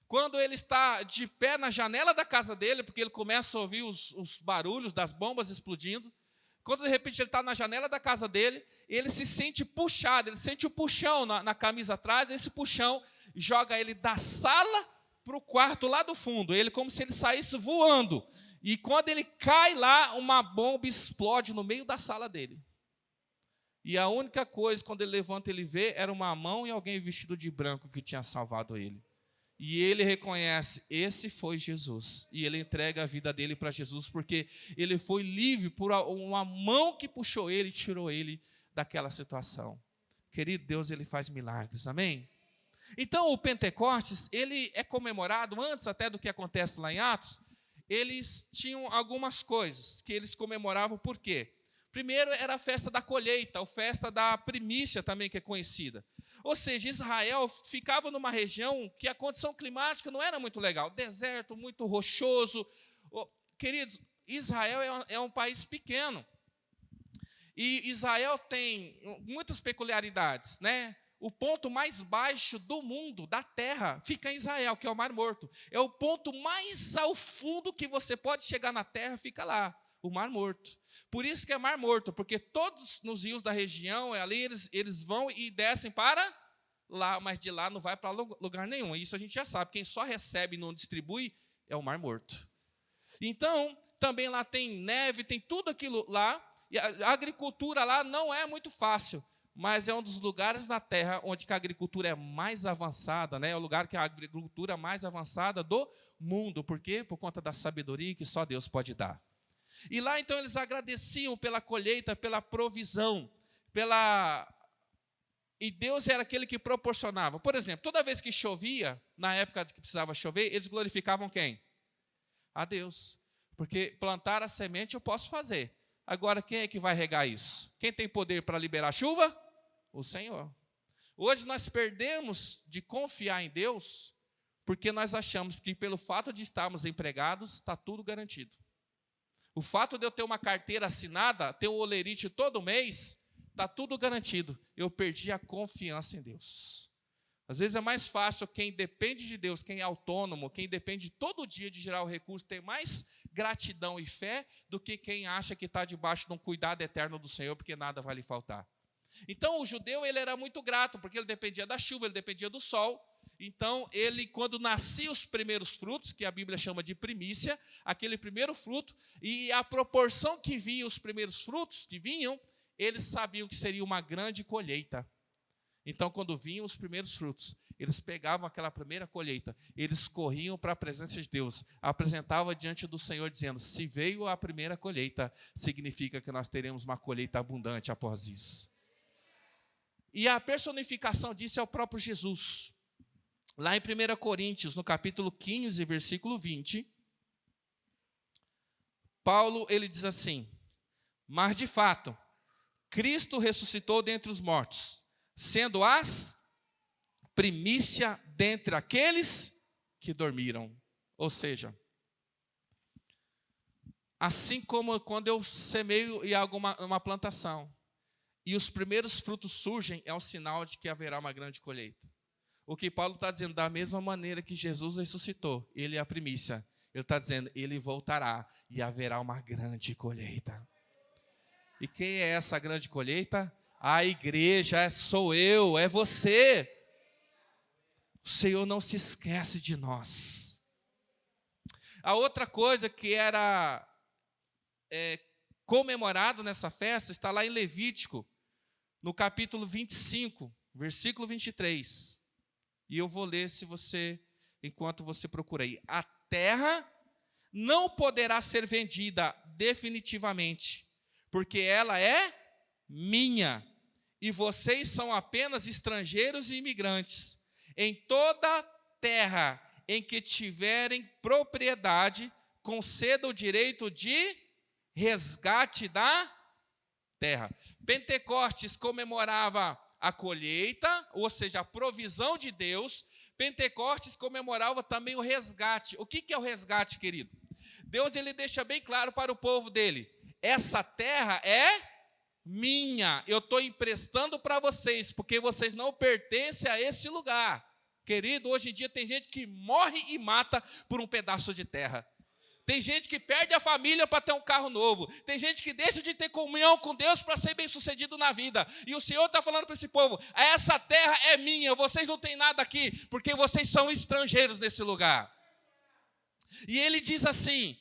Quando ele está de pé na janela da casa dele, porque ele começa a ouvir os barulhos das bombas explodindo, quando de repente ele está na janela da casa dele, ele se sente puxado, ele sente o puxão na camisa atrás, esse puxão joga ele da sala para o quarto lá do fundo, ele como se ele saísse voando, e quando ele cai lá, uma bomba explode no meio da sala dele. E a única coisa, quando ele levanta, ele vê, era uma mão e alguém vestido de branco que tinha salvado ele. E ele reconhece, esse foi Jesus. E ele entrega a vida dele para Jesus, porque ele foi livre por uma mão que puxou ele e tirou ele daquela situação. Querido, Deus, ele faz milagres, amém? Então, o Pentecostes, ele é comemorado, antes até do que acontece lá em Atos, eles tinham algumas coisas que eles comemoravam, por quê? Primeiro era a festa da colheita, a festa da primícia também, que é conhecida. Ou seja, Israel ficava numa região que a condição climática não era muito legal, deserto, muito rochoso. Queridos, Israel é um país pequeno. E Israel tem muitas peculiaridades, né? O ponto mais baixo do mundo, da terra, fica em Israel, que é o Mar Morto. É o ponto mais ao fundo que você pode chegar na terra, fica lá, o Mar Morto. Por isso que é Mar Morto, porque todos nos rios da região, ali eles vão e descem para lá, mas de lá não vai para lugar nenhum. Isso a gente já sabe, quem só recebe e não distribui é o Mar Morto. Então, também lá tem neve, tem tudo aquilo lá, e a agricultura lá não é muito fácil, mas é um dos lugares na terra onde a agricultura é mais avançada, né? É o lugar que a agricultura é mais avançada do mundo. Por quê? Por conta da sabedoria que só Deus pode dar. E lá, então, eles agradeciam pela colheita, pela provisão, e Deus era aquele que proporcionava. Por exemplo, toda vez que chovia, na época que precisava chover, eles glorificavam quem? A Deus. Porque plantar a semente eu posso fazer. Agora, quem é que vai regar isso? Quem tem poder para liberar a chuva? O Senhor. Hoje nós perdemos de confiar em Deus, porque nós achamos que pelo fato de estarmos empregados, está tudo garantido. O fato de eu ter uma carteira assinada, ter um olerite todo mês, está tudo garantido. Eu perdi a confiança em Deus. Às vezes é mais fácil quem depende de Deus, quem é autônomo, quem depende todo dia de gerar o recurso, ter mais gratidão e fé do que quem acha que está debaixo de um cuidado eterno do Senhor, porque nada vai lhe faltar. Então o judeu ele era muito grato, porque ele dependia da chuva, ele dependia do sol, Então, ele, quando nasciam os primeiros frutos, que a Bíblia chama de primícia, aquele primeiro fruto, e a proporção que via os primeiros frutos que vinham, eles sabiam que seria uma grande colheita. Então, quando vinham os primeiros frutos, eles pegavam aquela primeira colheita, eles corriam para a presença de Deus, apresentavam diante do Senhor, dizendo: se veio a primeira colheita, significa que nós teremos uma colheita abundante após isso. E a personificação disso é o próprio Jesus. Lá em 1 Coríntios, no capítulo 15, versículo 20, Paulo, ele diz assim: mas de fato, Cristo ressuscitou dentre os mortos, sendo as primícia dentre aqueles que dormiram. Ou seja, assim como quando eu semeio em uma plantação, e os primeiros frutos surgem, é um sinal de que haverá uma grande colheita. O que Paulo está dizendo, da mesma maneira que Jesus ressuscitou, ele é a primícia. Ele está dizendo, ele voltará e haverá uma grande colheita. E quem é essa grande colheita? A igreja, sou eu, é você. O Senhor não se esquece de nós. A outra coisa que era comemorado nessa festa está lá em Levítico, no capítulo 25, versículo 23. E eu vou ler enquanto você procura aí. A terra não poderá ser vendida definitivamente, porque ela é minha, e vocês são apenas estrangeiros e imigrantes. Em toda terra em que tiverem propriedade, conceda o direito de resgate da terra. Pentecostes comemorava a colheita, ou seja, a provisão de Deus. Pentecostes comemorava também o resgate. O que é o resgate, querido? Deus, ele deixa bem claro para o povo dele: essa terra é minha, eu estou emprestando para vocês, porque vocês não pertencem a esse lugar. Querido, hoje em dia tem gente que morre e mata por um pedaço de terra. Tem gente que perde a família para ter um carro novo. Tem gente que deixa de ter comunhão com Deus para ser bem sucedido na vida. E o Senhor está falando para esse povo: essa terra é minha, vocês não têm nada aqui, porque vocês são estrangeiros nesse lugar. E ele diz assim: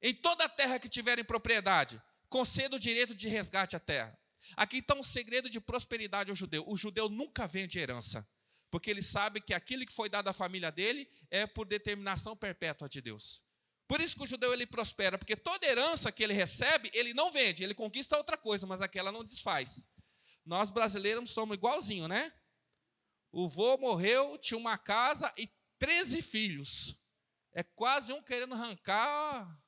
em toda a terra que tiverem propriedade, conceda o direito de resgate à terra. Aqui está um segredo de prosperidade ao judeu. O judeu nunca vende herança, porque ele sabe que aquilo que foi dado à família dele é por determinação perpétua de Deus. Por isso que o judeu, ele prospera, porque toda herança que ele recebe, ele não vende, ele conquista outra coisa, mas aquela não desfaz. Nós brasileiros somos igualzinho, né? O vô morreu, tinha uma casa e 13 filhos. É quase um querendo arrancar,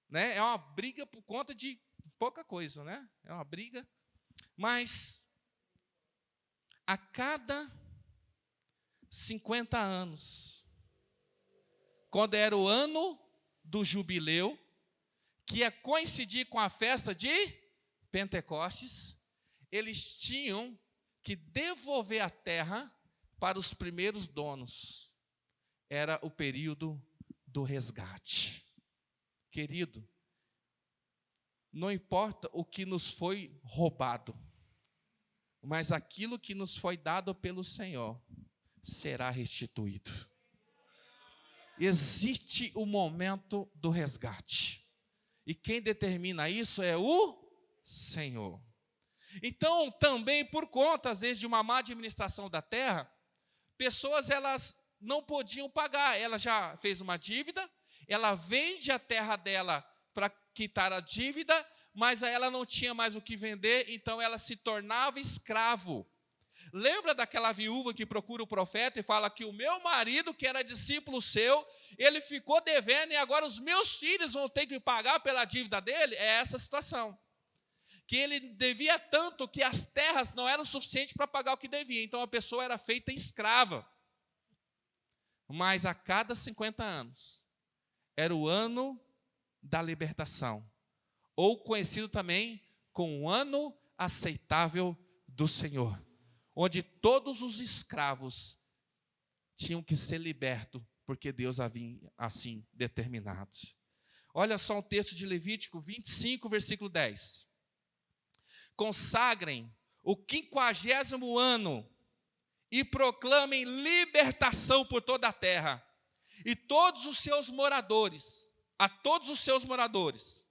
né? É uma briga por conta de pouca coisa, né? É uma briga. Mas a cada 50 anos, quando era o ano do jubileu, que ia coincidir com a festa de Pentecostes, eles tinham que devolver a terra para os primeiros donos. Era o período do resgate. Querido, não importa o que nos foi roubado, mas aquilo que nos foi dado pelo Senhor será restituído. Existe o momento do resgate. E quem determina isso é o Senhor. Então, também por conta, às vezes, de uma má administração da terra, pessoas, elas não podiam pagar. Ela já fez uma dívida, ela vende a terra dela para quitar a dívida, mas ela não tinha mais o que vender, então ela se tornava escravo. Lembra daquela viúva que procura o profeta e fala que o meu marido, que era discípulo seu, ele ficou devendo e agora os meus filhos vão ter que pagar pela dívida dele? É essa a situação. Que ele devia tanto que as terras não eram suficientes para pagar o que devia. Então a pessoa era feita escrava. Mas a cada 50 anos, era o ano da libertação. Ou conhecido também como o ano aceitável do Senhor, onde todos os escravos tinham que ser libertos, porque Deus havia assim determinado. Olha só o texto de Levítico 25, versículo 10. Consagrem o 50º ano e proclamem libertação por toda a terra, e todos os seus moradores, a todos os seus moradores,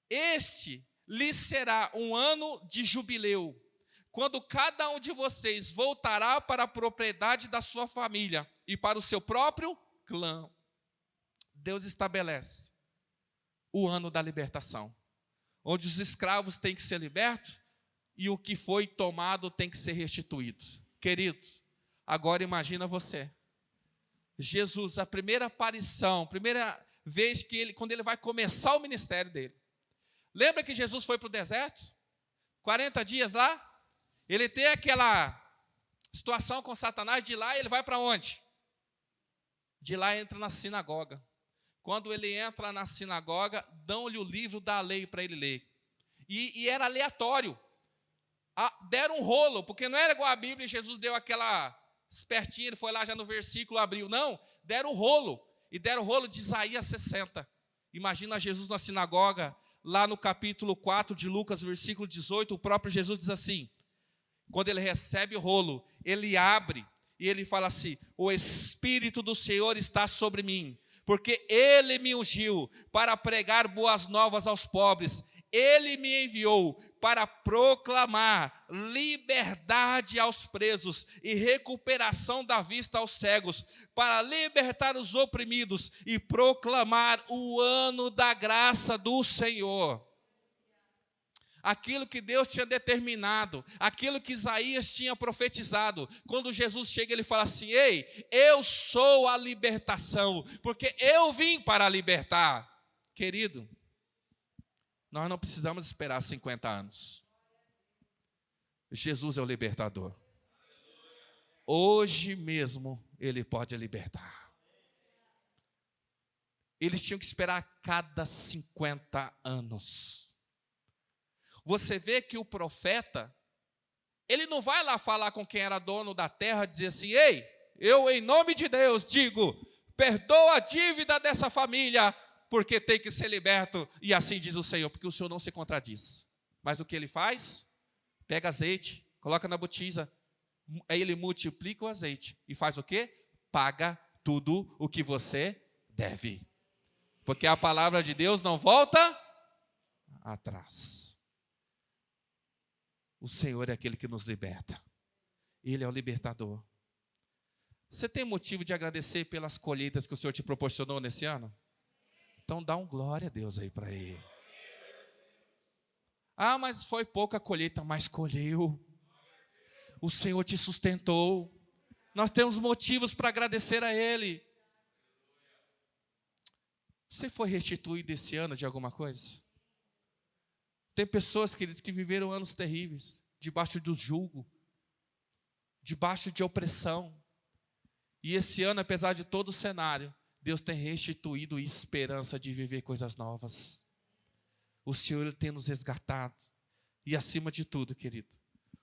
este lhes será um ano de jubileu, quando cada um de vocês voltará para a propriedade da sua família e para o seu próprio clã. Deus estabelece o ano da libertação, onde os escravos têm que ser libertos e o que foi tomado tem que ser restituído. Querido, agora imagina você, Jesus, a primeira aparição, primeira vez que quando ele vai começar o ministério dele. Lembra que Jesus foi para o deserto? 40 dias lá? Ele tem aquela situação com Satanás, de lá ele vai para onde? De lá entra na sinagoga. Quando ele entra na sinagoga, dão-lhe o livro da lei para ele ler. E era aleatório. Deram um rolo, porque não era igual a Bíblia, Jesus deu aquela espertinha, ele foi lá já no versículo, abriu. Não, deram um rolo. E deram o rolo de Isaías 60. Imagina Jesus na sinagoga, lá no capítulo 4 de Lucas, versículo 18, o próprio Jesus diz assim, quando ele recebe o rolo, ele abre e ele fala assim, o Espírito do Senhor está sobre mim, porque Ele me ungiu para pregar boas novas aos pobres, Ele me enviou para proclamar liberdade aos presos e recuperação da vista aos cegos, para libertar os oprimidos e proclamar o ano da graça do Senhor. Aquilo que Deus tinha determinado, aquilo que Isaías tinha profetizado, quando Jesus chega, ele fala assim, ei, eu sou a libertação, porque eu vim para libertar. Querido, nós não precisamos esperar 50 anos. Jesus é o libertador. Hoje mesmo Ele pode libertar. Eles tinham que esperar a cada 50 anos. Você vê que o profeta, ele não vai lá falar com quem era dono da terra, dizer assim, ei, eu em nome de Deus digo, perdoa a dívida dessa família, porque tem que ser liberto, e assim diz o Senhor, porque o Senhor não se contradiz. Mas o que ele faz? Pega azeite, coloca na botija, aí ele multiplica o azeite, e faz o quê? Paga tudo o que você deve. Porque a palavra de Deus não volta atrás. O Senhor é aquele que nos liberta. Ele é o libertador. Você tem motivo de agradecer pelas colheitas que o Senhor te proporcionou nesse ano? Então dá um glória a Deus aí para Ele. Ah, mas foi pouca colheita, mas colheu. O Senhor te sustentou. Nós temos motivos para agradecer a Ele. Você foi restituído esse ano de alguma coisa? Tem pessoas, queridos, que viveram anos terríveis, debaixo do jugo, debaixo de opressão. E esse ano, apesar de todo o cenário, Deus tem restituído esperança de viver coisas novas. O Senhor tem nos resgatado. E acima de tudo, querido,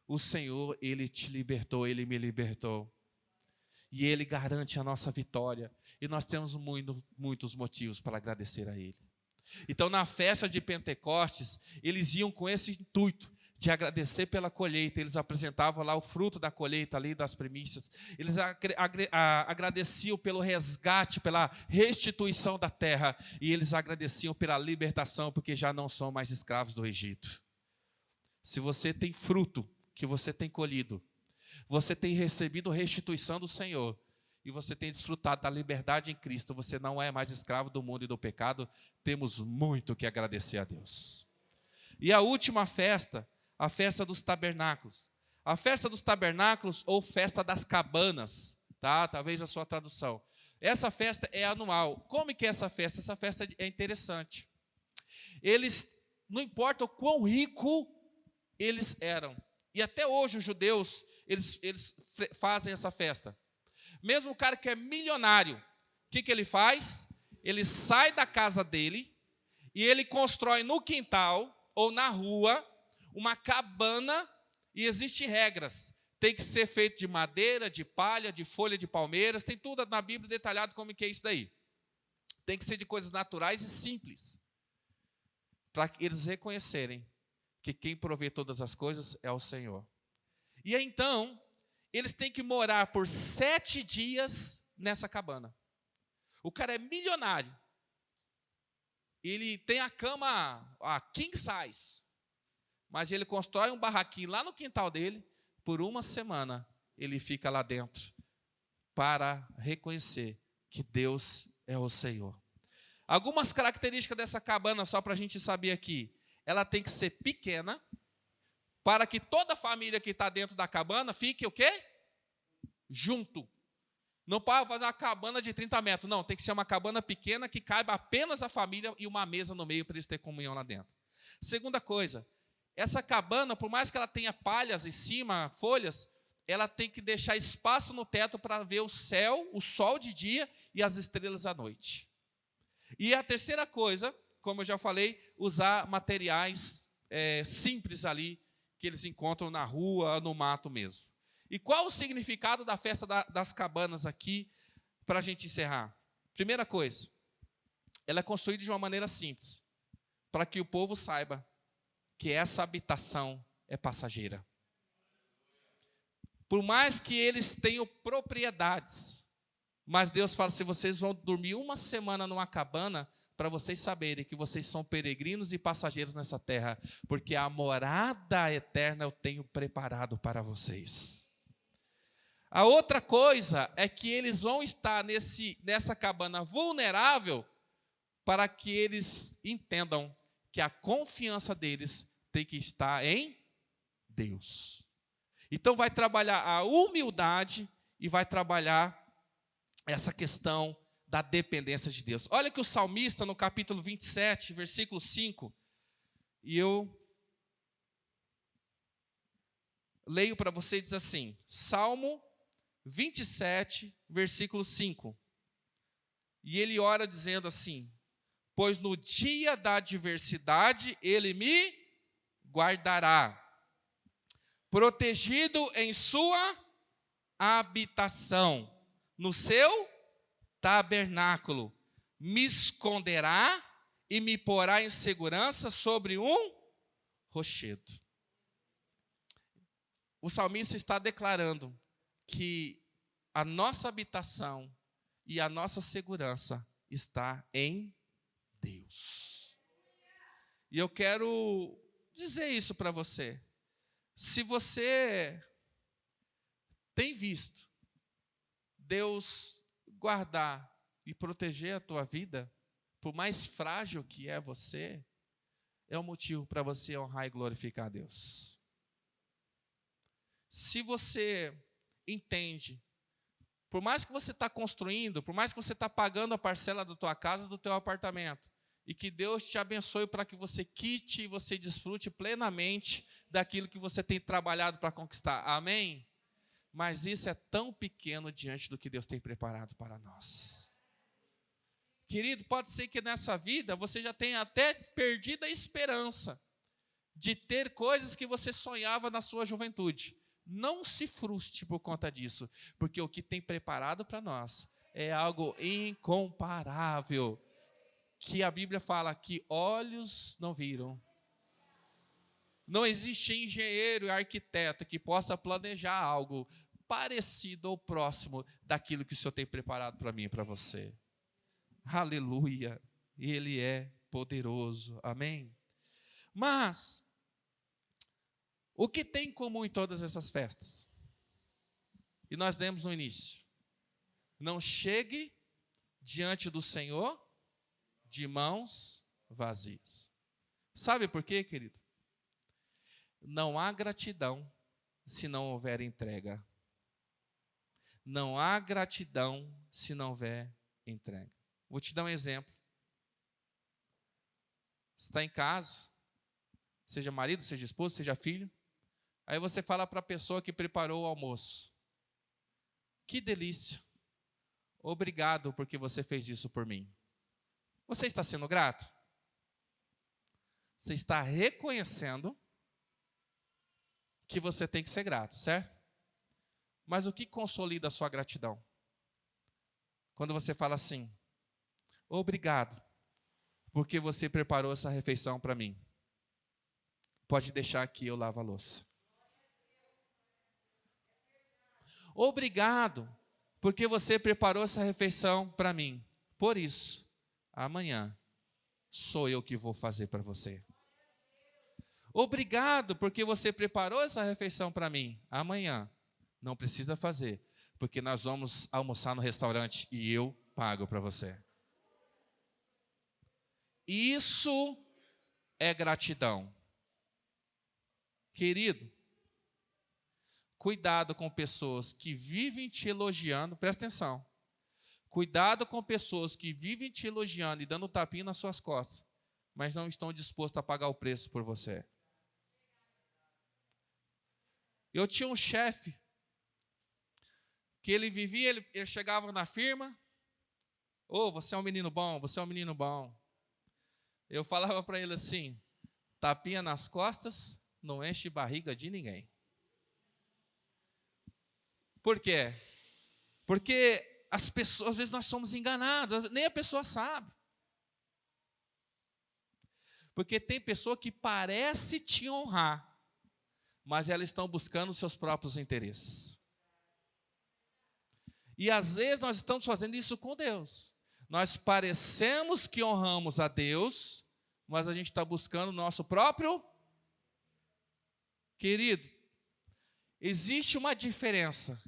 o Senhor, Ele te libertou, Ele me libertou. E Ele garante a nossa vitória. E nós temos muitos motivos para agradecer a Ele. Então, na festa de Pentecostes, eles iam com esse intuito de agradecer pela colheita. Eles apresentavam lá o fruto da colheita, ali das primícias. Eles agradeciam pelo resgate, pela restituição da terra. E eles agradeciam pela libertação, porque já não são mais escravos do Egito. Se você tem fruto que você tem colhido, você tem recebido restituição do Senhor, e você tem desfrutado da liberdade em Cristo, você não é mais escravo do mundo e do pecado, temos muito que agradecer a Deus. E a última festa, a festa dos tabernáculos. A festa dos tabernáculos ou festa das cabanas, tá? Talvez a sua tradução. Essa festa é anual. Como que é essa festa? Essa festa é interessante. Eles, não importa o quão rico eles eram, e até hoje os judeus, eles fazem essa festa. Mesmo o cara que é milionário, o que ele faz? Ele sai da casa dele e ele constrói no quintal ou na rua uma cabana, e existem regras. Tem que ser feito de madeira, de palha, de folha de palmeiras, tem tudo na Bíblia detalhado como que é isso daí. Tem que ser de coisas naturais e simples, para eles reconhecerem que quem provê todas as coisas é o Senhor. E aí, então, eles têm que morar por 7 dias nessa cabana. O cara é milionário. Ele tem a cama, a king size. Mas ele constrói um barraquinho lá no quintal dele. Por 1 semana, ele fica lá dentro para reconhecer que Deus é o Senhor. Algumas características dessa cabana, só para a gente saber aqui. Ela tem que ser pequena, para que toda a família que está dentro da cabana fique o quê? Junto. Não pode fazer uma cabana de 30 metros. Não, tem que ser uma cabana pequena que caiba apenas a família e uma mesa no meio para eles terem comunhão lá dentro. Segunda coisa, essa cabana, por mais que ela tenha palhas em cima, folhas, ela tem que deixar espaço no teto para ver o céu, o sol de dia e as estrelas à noite. E a terceira coisa, como eu já falei, usar materiais simples ali, que eles encontram na rua, no mato mesmo. E qual o significado da festa das cabanas aqui, para a gente encerrar? Primeira coisa, ela é construída de uma maneira simples, para que o povo saiba que essa habitação é passageira. Por mais que eles tenham propriedades, mas Deus fala, se vocês vão dormir 1 semana numa cabana, para vocês saberem que vocês são peregrinos e passageiros nessa terra, porque a morada eterna eu tenho preparado para vocês. A outra coisa é que eles vão estar nessa cabana vulnerável para que eles entendam que a confiança deles tem que estar em Deus. Então vai trabalhar a humildade e vai trabalhar essa questão da dependência de Deus. Olha que o salmista no capítulo 27, versículo 5, e eu leio para você, diz assim, Salmo 27, versículo 5. E ele ora dizendo assim, pois no dia da adversidade ele me guardará, protegido em sua habitação, no seu tabernáculo, me esconderá e me porá em segurança sobre um rochedo. O salmista está declarando que a nossa habitação e a nossa segurança está em Deus. E eu quero dizer isso para você. Se você tem visto Deus guardar e proteger a tua vida, por mais frágil que é você, é um motivo para você honrar e glorificar a Deus. Se você entende, por mais que você está construindo, por mais que você está pagando a parcela da tua casa, do teu apartamento, e que Deus te abençoe para que você quite e você desfrute plenamente daquilo que você tem trabalhado para conquistar. Amém? Mas isso é tão pequeno diante do que Deus tem preparado para nós. Querido, pode ser que nessa vida você já tenha até perdido a esperança de ter coisas que você sonhava na sua juventude. Não se frustre por conta disso, porque o que tem preparado para nós é algo incomparável, que a Bíblia fala que olhos não viram. Não existe engenheiro e arquiteto que possa planejar algo parecido ou próximo daquilo que o Senhor tem preparado para mim e para você. Aleluia! Ele é poderoso. Amém? Mas o que tem em comum em todas essas festas? E nós lemos no início. Não chegue diante do Senhor de mãos vazias. Sabe por quê, querido? Não há gratidão se não houver entrega. Não há gratidão se não houver entrega. Vou te dar um exemplo. Você está em casa, seja marido, seja esposo, seja filho. Aí você fala para a pessoa que preparou o almoço. Que delícia. Obrigado porque você fez isso por mim. Você está sendo grato? Você está reconhecendo que você tem que ser grato, certo? Mas o que consolida a sua gratidão? Quando você fala assim, obrigado, porque você preparou essa refeição para mim. Pode deixar que eu lavo a louça. Obrigado, porque você preparou essa refeição para mim. Por isso, amanhã sou eu que vou fazer para você. Obrigado, porque você preparou essa refeição para mim. Amanhã não precisa fazer, porque nós vamos almoçar no restaurante e eu pago para você. Isso é gratidão. Querido, cuidado com pessoas que vivem te elogiando, presta atenção. Cuidado com pessoas que vivem te elogiando e dando tapinha nas suas costas, mas não estão dispostos a pagar o preço por você. Eu tinha um chefe que ele vivia, ele chegava na firma, você é um menino bom, você é um menino bom. Eu falava para ele assim, tapinha nas costas não enche barriga de ninguém. Por quê? Porque as pessoas, às vezes nós somos enganados, nem a pessoa sabe. Porque tem pessoa que parece te honrar, mas elas estão buscando os seus próprios interesses. E às vezes nós estamos fazendo isso com Deus. Nós parecemos que honramos a Deus, mas a gente está buscando o nosso próprio. Querido, existe uma diferença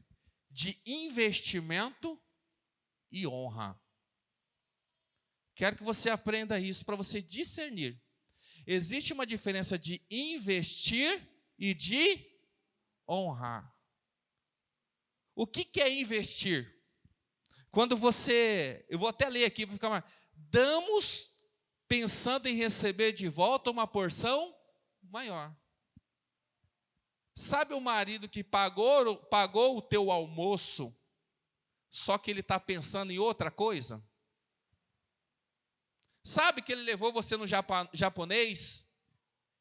de investimento e honra. Quero que você aprenda isso para você discernir. Existe uma diferença de investir e de honrar. O que é investir? Quando você, eu vou até ler aqui, vou ficar mais. Damos pensando em receber de volta uma porção maior. Sabe o marido que pagou o teu almoço, só que ele está pensando em outra coisa? Sabe que ele levou você no japonês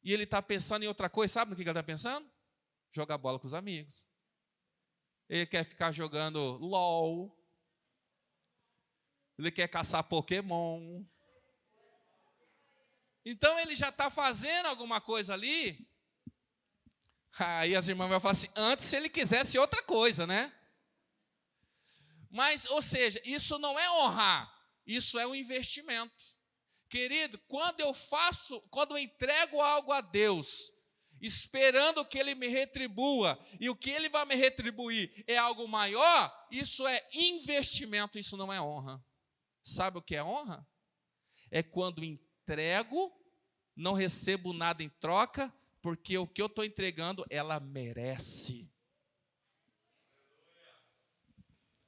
e ele está pensando em outra coisa? Sabe no que ele está pensando? Jogar bola com os amigos. Ele quer ficar jogando LOL. Ele quer caçar Pokémon. Então ele já está fazendo alguma coisa ali. Aí as irmãs vão falar assim, antes se ele quisesse outra coisa, né? Mas, ou seja, isso não é honrar, isso é um investimento. Querido, quando eu entrego algo a Deus, esperando que Ele me retribua, e o que Ele vai me retribuir é algo maior, isso é investimento, isso não é honra. Sabe o que é honra? É quando entrego, não recebo nada em troca, porque o que eu estou entregando, ela merece.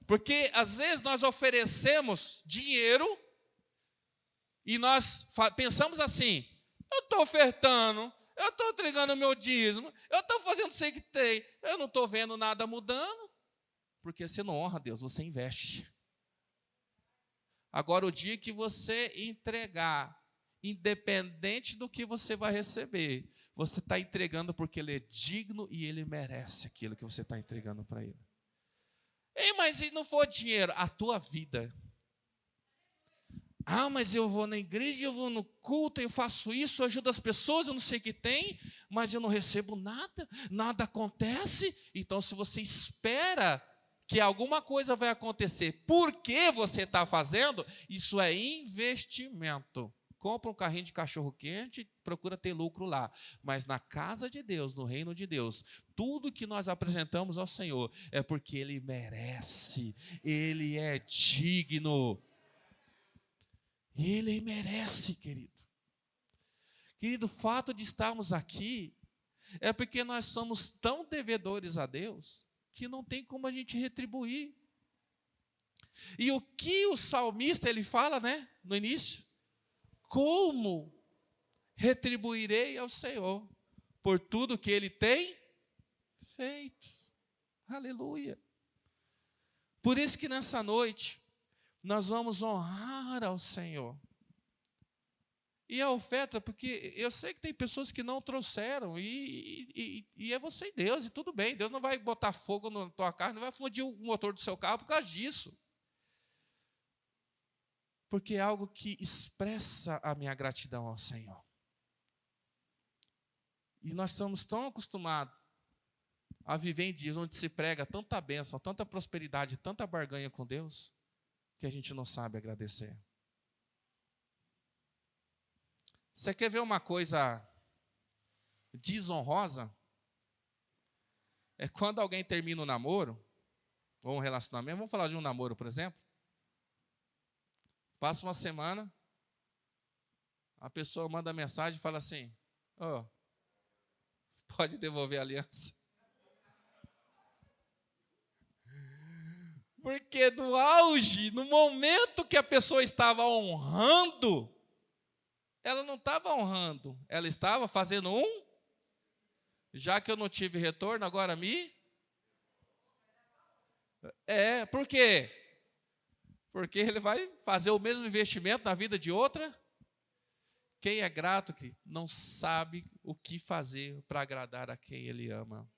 Porque às vezes nós oferecemos dinheiro e nós pensamos assim, eu estou ofertando, eu estou entregando o meu dízimo, eu estou fazendo o que tem, eu não estou vendo nada mudando, porque você não honra a Deus, você investe. Agora, o dia que você entregar, independente do que você vai receber, você está entregando porque Ele é digno e Ele merece aquilo que você está entregando para Ele. Ei, mas se não for dinheiro, a tua vida. Ah, mas eu vou na igreja, eu vou no culto, eu faço isso, eu ajudo as pessoas, eu não sei o que tem, mas eu não recebo nada, nada acontece. Então, se você espera que alguma coisa vai acontecer, porque você está fazendo, isso é investimento. Compra um carrinho de cachorro-quente, procura ter lucro lá. Mas na casa de Deus, no reino de Deus, tudo que nós apresentamos ao Senhor é porque Ele merece, Ele é digno. Ele merece, querido. Querido, o fato de estarmos aqui é porque nós somos tão devedores a Deus que não tem como a gente retribuir. E o que o salmista ele fala, né, no início? Como retribuirei ao Senhor por tudo que Ele tem feito? Aleluia. Por isso que nessa noite nós vamos honrar ao Senhor. E a oferta, porque eu sei que tem pessoas que não trouxeram, e é você e Deus, e tudo bem, Deus não vai botar fogo na tua carro, não vai fundir o motor do seu carro por causa disso. Porque é algo que expressa a minha gratidão ao Senhor. E nós estamos tão acostumados a viver em dias onde se prega tanta bênção, tanta prosperidade, tanta barganha com Deus, que a gente não sabe agradecer. Você quer ver uma coisa desonrosa? É quando alguém termina um namoro, ou um relacionamento, vamos falar de um namoro, por exemplo. Passa uma semana, a pessoa manda mensagem e fala assim: "Oh, pode devolver a aliança." Porque no auge, no momento que a pessoa estava honrando, ela não estava honrando, ela estava fazendo já que eu não tive retorno, agora por quê? Porque ele vai fazer o mesmo investimento na vida de outra. Quem é grato, não sabe o que fazer para agradar a quem ele ama.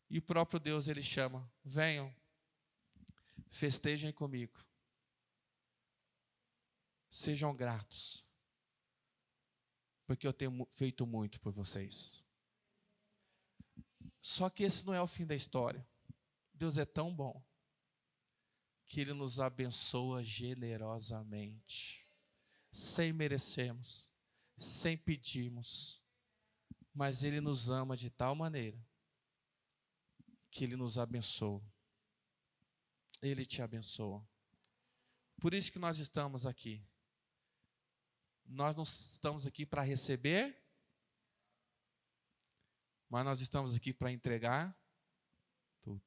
E o próprio Deus, ele chama: venham, festejem comigo. Sejam gratos, porque eu tenho feito muito por vocês. Só que esse não é o fim da história. Deus é tão bom que Ele nos abençoa generosamente, sem merecermos, sem pedirmos, mas Ele nos ama de tal maneira que Ele nos abençoa. Ele te abençoa. Por isso que nós estamos aqui. Nós não estamos aqui para receber, mas nós estamos aqui para entregar tudo.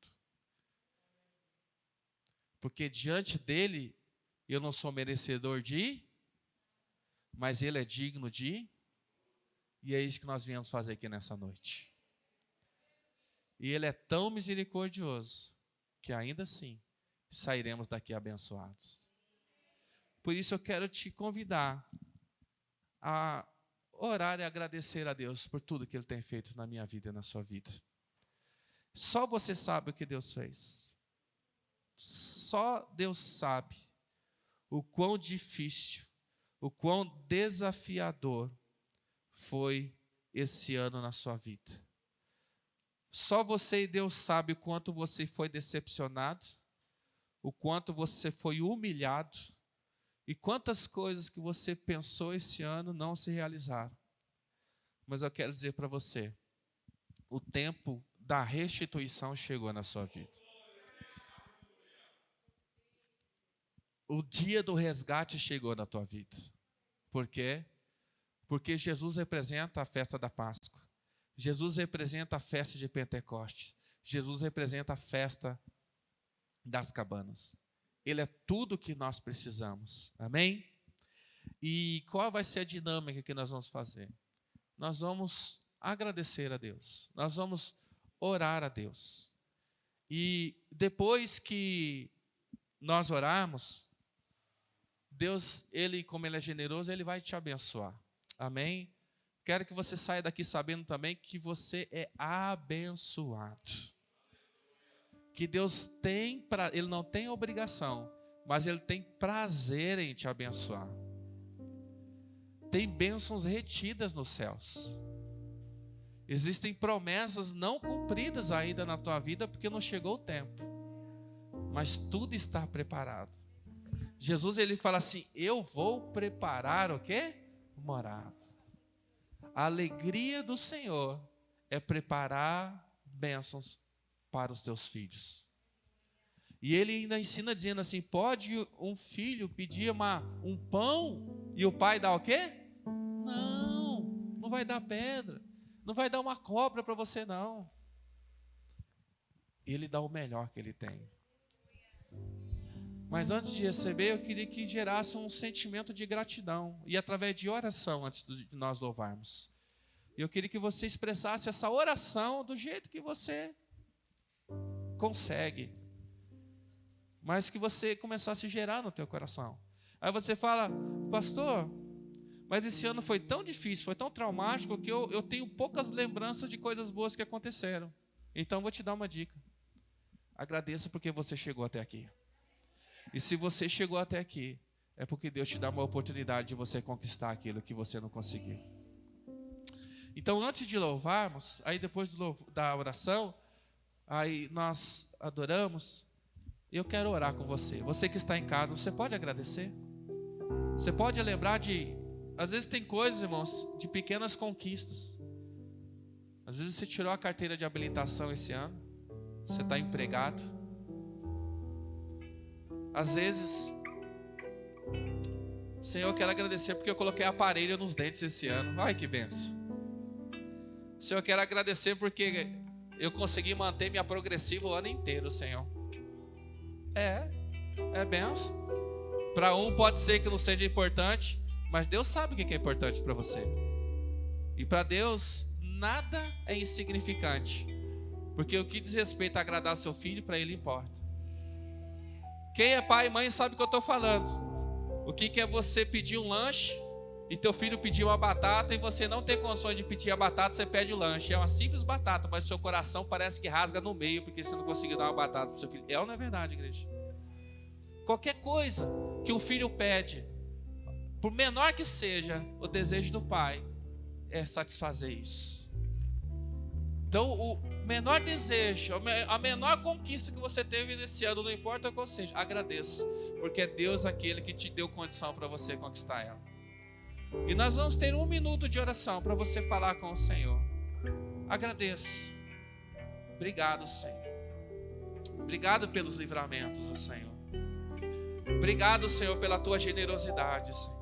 Porque diante dele, eu não sou merecedor mas ele é digno e é isso que nós viemos fazer aqui nessa noite. E ele é tão misericordioso, que ainda assim, sairemos daqui abençoados. Por isso eu quero te convidar a orar e agradecer a Deus por tudo que Ele tem feito na minha vida e na sua vida. Só você sabe o que Deus fez. Só Deus sabe o quão difícil, o quão desafiador foi esse ano na sua vida. Só você e Deus sabe o quanto você foi decepcionado, o quanto você foi humilhado, e quantas coisas que você pensou esse ano não se realizaram. Mas eu quero dizer para você, o tempo da restituição chegou na sua vida. O dia do resgate chegou na tua vida. Por quê? Porque Jesus representa a festa da Páscoa. Jesus representa a festa de Pentecostes. Jesus representa a festa das cabanas. Ele é tudo o que nós precisamos. Amém? E qual vai ser a dinâmica que nós vamos fazer? Nós vamos agradecer a Deus. Nós vamos orar a Deus. E depois que nós orarmos, Deus, Ele, como Ele é generoso, Ele vai te abençoar. Amém? Quero que você saia daqui sabendo também que você é abençoado. Que Deus tem, Ele não tem obrigação, mas Ele tem prazer em te abençoar. Tem bênçãos retidas nos céus. Existem promessas não cumpridas ainda na tua vida porque não chegou o tempo. Mas tudo está preparado. Jesus, ele fala assim: eu vou preparar o quê? Morada. A alegria do Senhor é preparar bênçãos para os teus filhos. E ele ainda ensina dizendo assim: pode um filho pedir um pão e o pai dá o quê? Não vai dar pedra, não vai dar uma cobra para você não. Ele dá o melhor que ele tem. Mas antes de receber, eu queria que gerasse um sentimento de gratidão. E através de oração, antes de nós louvarmos. Eu queria que você expressasse essa oração do jeito que você consegue. Mas que você começasse a gerar no teu coração. Aí você fala: pastor, mas esse ano foi tão difícil, foi tão traumático, que eu tenho poucas lembranças de coisas boas que aconteceram. Então vou te dar uma dica. Agradeça porque você chegou até aqui. E se você chegou até aqui, é porque Deus te dá uma oportunidade de você conquistar aquilo que você não conseguiu. Então, antes de louvarmos, aí depois da oração, aí nós adoramos, eu quero orar com você. Você que está em casa, você pode agradecer? Você pode lembrar de... Às vezes tem coisas, irmãos, de pequenas conquistas. Às vezes você tirou a carteira de habilitação esse ano. Você está empregado. Às vezes, Senhor, eu quero agradecer porque eu coloquei aparelho nos dentes esse ano. Ai, que benção. Senhor, eu quero agradecer porque eu consegui manter minha progressiva o ano inteiro, Senhor. É benção. Para um pode ser que não seja importante, mas Deus sabe o que é importante para você. E para Deus, nada é insignificante. Porque o que diz respeito a agradar seu filho, para Ele importa. Quem é pai e mãe sabe o que eu estou falando. O que é você pedir um lanche e teu filho pedir uma batata e você não ter condições de pedir a batata, você pede o lanche. É uma simples batata, mas seu coração parece que rasga no meio porque você não conseguiu dar uma batata para o seu filho. É ou não é verdade, igreja? Qualquer coisa que um filho pede, por menor que seja, o desejo do pai é satisfazer isso. Então, o menor desejo, a menor conquista que você teve nesse ano, não importa qual seja, agradeça, porque é Deus aquele que te deu condição para você conquistar ela. E nós vamos ter 1 minuto de oração para você falar com o Senhor. Agradeça. Obrigado, Senhor. Obrigado pelos livramentos, ó Senhor. Obrigado, Senhor, pela tua generosidade, Senhor.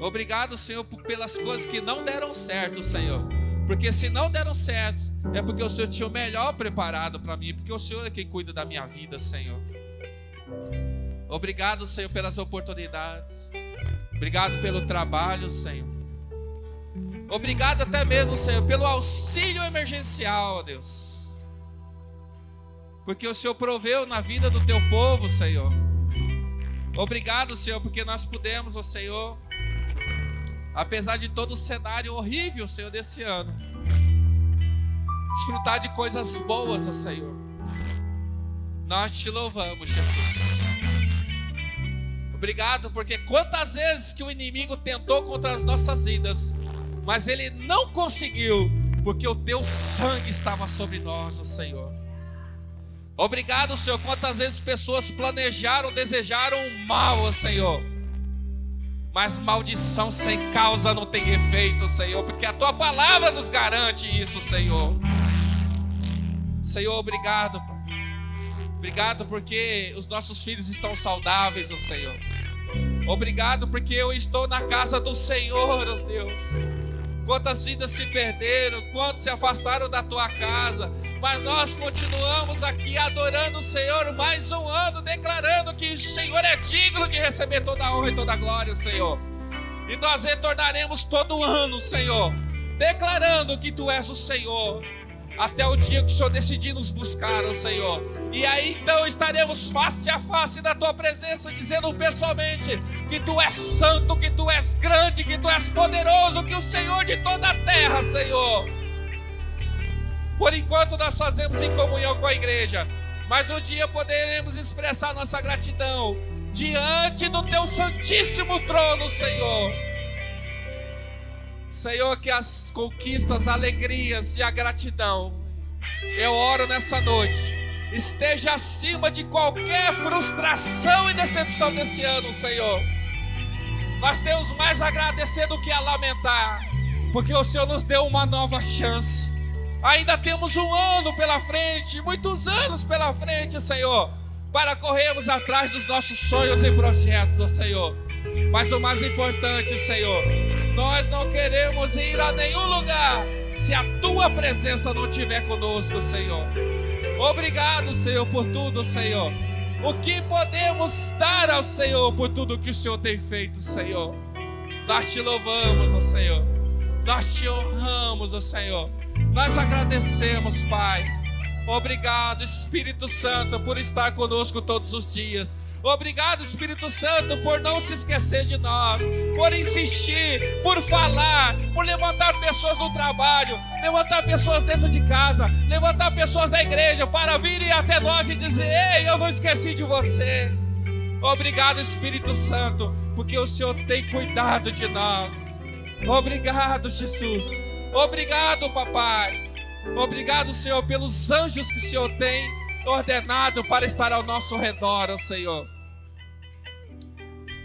Obrigado, Senhor, pelas coisas que não deram certo, Senhor. Porque se não deram certo, é porque o Senhor tinha o melhor preparado para mim. Porque o Senhor é quem cuida da minha vida, Senhor. Obrigado, Senhor, pelas oportunidades. Obrigado pelo trabalho, Senhor. Obrigado até mesmo, Senhor, pelo auxílio emergencial, ó Deus. Porque o Senhor proveu na vida do teu povo, Senhor. Obrigado, Senhor, porque nós pudemos, ó Senhor, apesar de todo o cenário horrível, Senhor, desse ano, desfrutar de coisas boas, ó Senhor. Nós te louvamos, Jesus. Obrigado, porque quantas vezes que o inimigo tentou contra as nossas vidas, mas ele não conseguiu, porque o teu sangue estava sobre nós, ó Senhor. Obrigado, Senhor, quantas vezes pessoas planejaram, desejaram o mal, ó Senhor, mas maldição sem causa não tem efeito, Senhor, porque a tua palavra nos garante isso, Senhor. Senhor, obrigado, Pai. Obrigado porque os nossos filhos estão saudáveis, ó Senhor. Obrigado porque eu estou na casa do Senhor, ó Deus. Quantas vidas se perderam, quantos se afastaram da tua casa, mas nós continuamos aqui adorando o Senhor mais um ano, declarando que o Senhor é digno de receber toda a honra e toda a glória, Senhor. E nós retornaremos todo ano, Senhor, declarando que tu és o Senhor, até o dia que o Senhor decidir nos buscar, ó Senhor. E aí então estaremos face a face da tua presença, dizendo pessoalmente que tu és santo, que tu és grande, que tu és poderoso, que o Senhor de toda a terra, Senhor. Por enquanto nós fazemos em comunhão com a igreja, mas um dia poderemos expressar nossa gratidão diante do teu santíssimo trono, Senhor. Senhor, que as conquistas, alegrias e a gratidão, eu oro nessa noite, esteja acima de qualquer frustração e decepção desse ano, Senhor. Nós temos mais a agradecer do que a lamentar, porque o Senhor nos deu uma nova chance. Ainda temos um ano pela frente, muitos anos pela frente, Senhor, para corrermos atrás dos nossos sonhos e projetos, ó Senhor. Mas o mais importante, Senhor, nós não queremos ir a nenhum lugar se a tua presença não estiver conosco, Senhor. Obrigado, Senhor, por tudo, Senhor. O que podemos dar ao Senhor por tudo que o Senhor tem feito, Senhor? Nós te louvamos, ó Senhor. Nós te honramos, ó Senhor. Nós agradecemos, Pai. Obrigado, Espírito Santo, por estar conosco todos os dias. Obrigado, Espírito Santo, por não se esquecer de nós, por insistir, por falar, por levantar pessoas no trabalho, levantar pessoas dentro de casa, levantar pessoas da igreja para virem até nós e dizer: ei, eu não esqueci de você. Obrigado, Espírito Santo, porque o Senhor tem cuidado de nós. Obrigado, Jesus. Obrigado, papai. Obrigado, Senhor, pelos anjos que o Senhor tem ordenado para estar ao nosso redor, ó Senhor.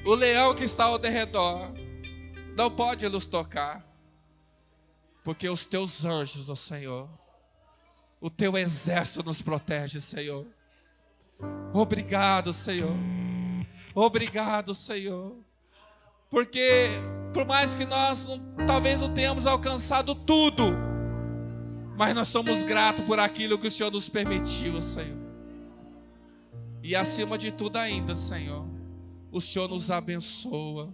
O leão que está ao derredor não pode nos tocar, porque os teus anjos, ó Senhor, o teu exército nos protege, Senhor. Obrigado, Senhor. Obrigado, Senhor. Porque por mais que nós talvez não tenhamos alcançado tudo, mas nós somos gratos por aquilo que o Senhor nos permitiu, Senhor. E acima de tudo ainda, Senhor, o Senhor nos abençoa.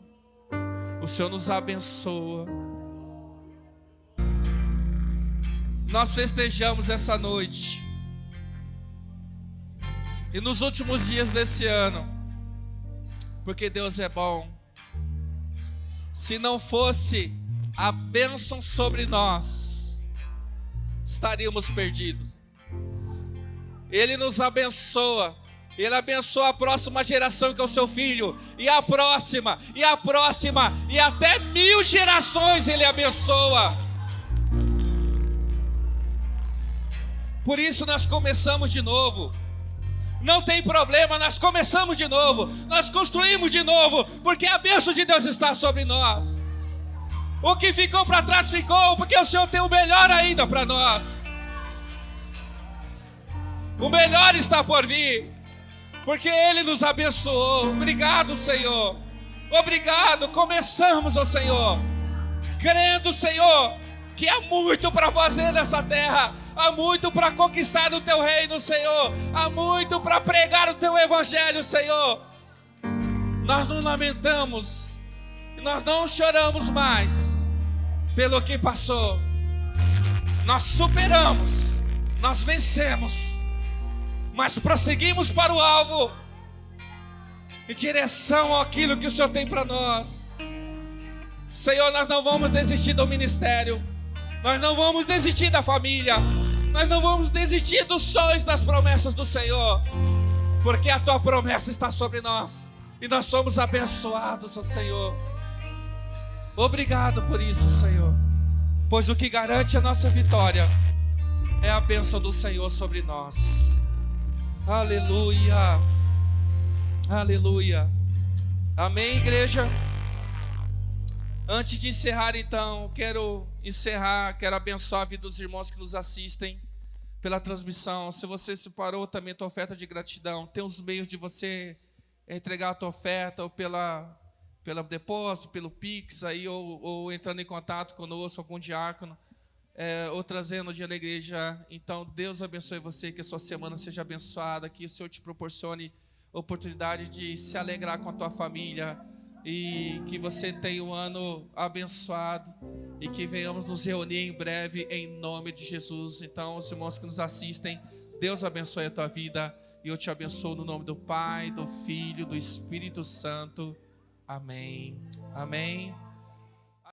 O Senhor nos abençoa. Nós festejamos essa noite. E nos últimos dias desse ano, porque Deus é bom. Se não fosse a bênção sobre nós, estaríamos perdidos. Ele nos abençoa. Ele abençoa a próxima geração, que é o seu filho, e a próxima, e a próxima, e até 1000 gerações Ele abençoa. Por isso nós começamos de novo. Não tem problema, nós começamos de novo. Nós construímos de novo, porque a bênção de Deus está sobre nós. O que ficou para trás ficou, porque o Senhor tem o melhor ainda para nós. O melhor está por vir, porque Ele nos abençoou. Obrigado, Senhor. Obrigado. Começamos, ó Senhor, crendo, Senhor, que há muito para fazer nessa terra. Há muito para conquistar o teu reino, Senhor. Há muito para pregar o teu evangelho, Senhor. Nós não lamentamos, nós não choramos mais pelo que passou. Nós superamos, nós vencemos, mas prosseguimos para o alvo, em direção àquilo que o Senhor tem para nós. Senhor, nós não vamos desistir do ministério. Nós não vamos desistir da família. Nós não vamos desistir dos sonhos, das promessas do Senhor, porque a tua promessa está sobre nós e nós somos abençoados, ó Senhor. Obrigado por isso, Senhor, pois o que garante a nossa vitória é a bênção do Senhor sobre nós. Aleluia. Aleluia. Amém, igreja? Antes de encerrar, então, quero abençoar a vida dos irmãos que nos assistem pela transmissão. Se você separou também a tua oferta de gratidão, tem os meios de você entregar a tua oferta, ou pela depósito, pelo Pix, aí, ou entrando em contato conosco, algum diácono, ou trazendo o dia da igreja. Então, Deus abençoe você, que a sua semana seja abençoada, que o Senhor te proporcione oportunidade de se alegrar com a tua família, e que você tenha um ano abençoado, e que venhamos nos reunir em breve em nome de Jesus. Então, os irmãos que nos assistem, Deus abençoe a tua vida, e eu te abençoo no nome do Pai, do Filho, do Espírito Santo. Amém. Amém.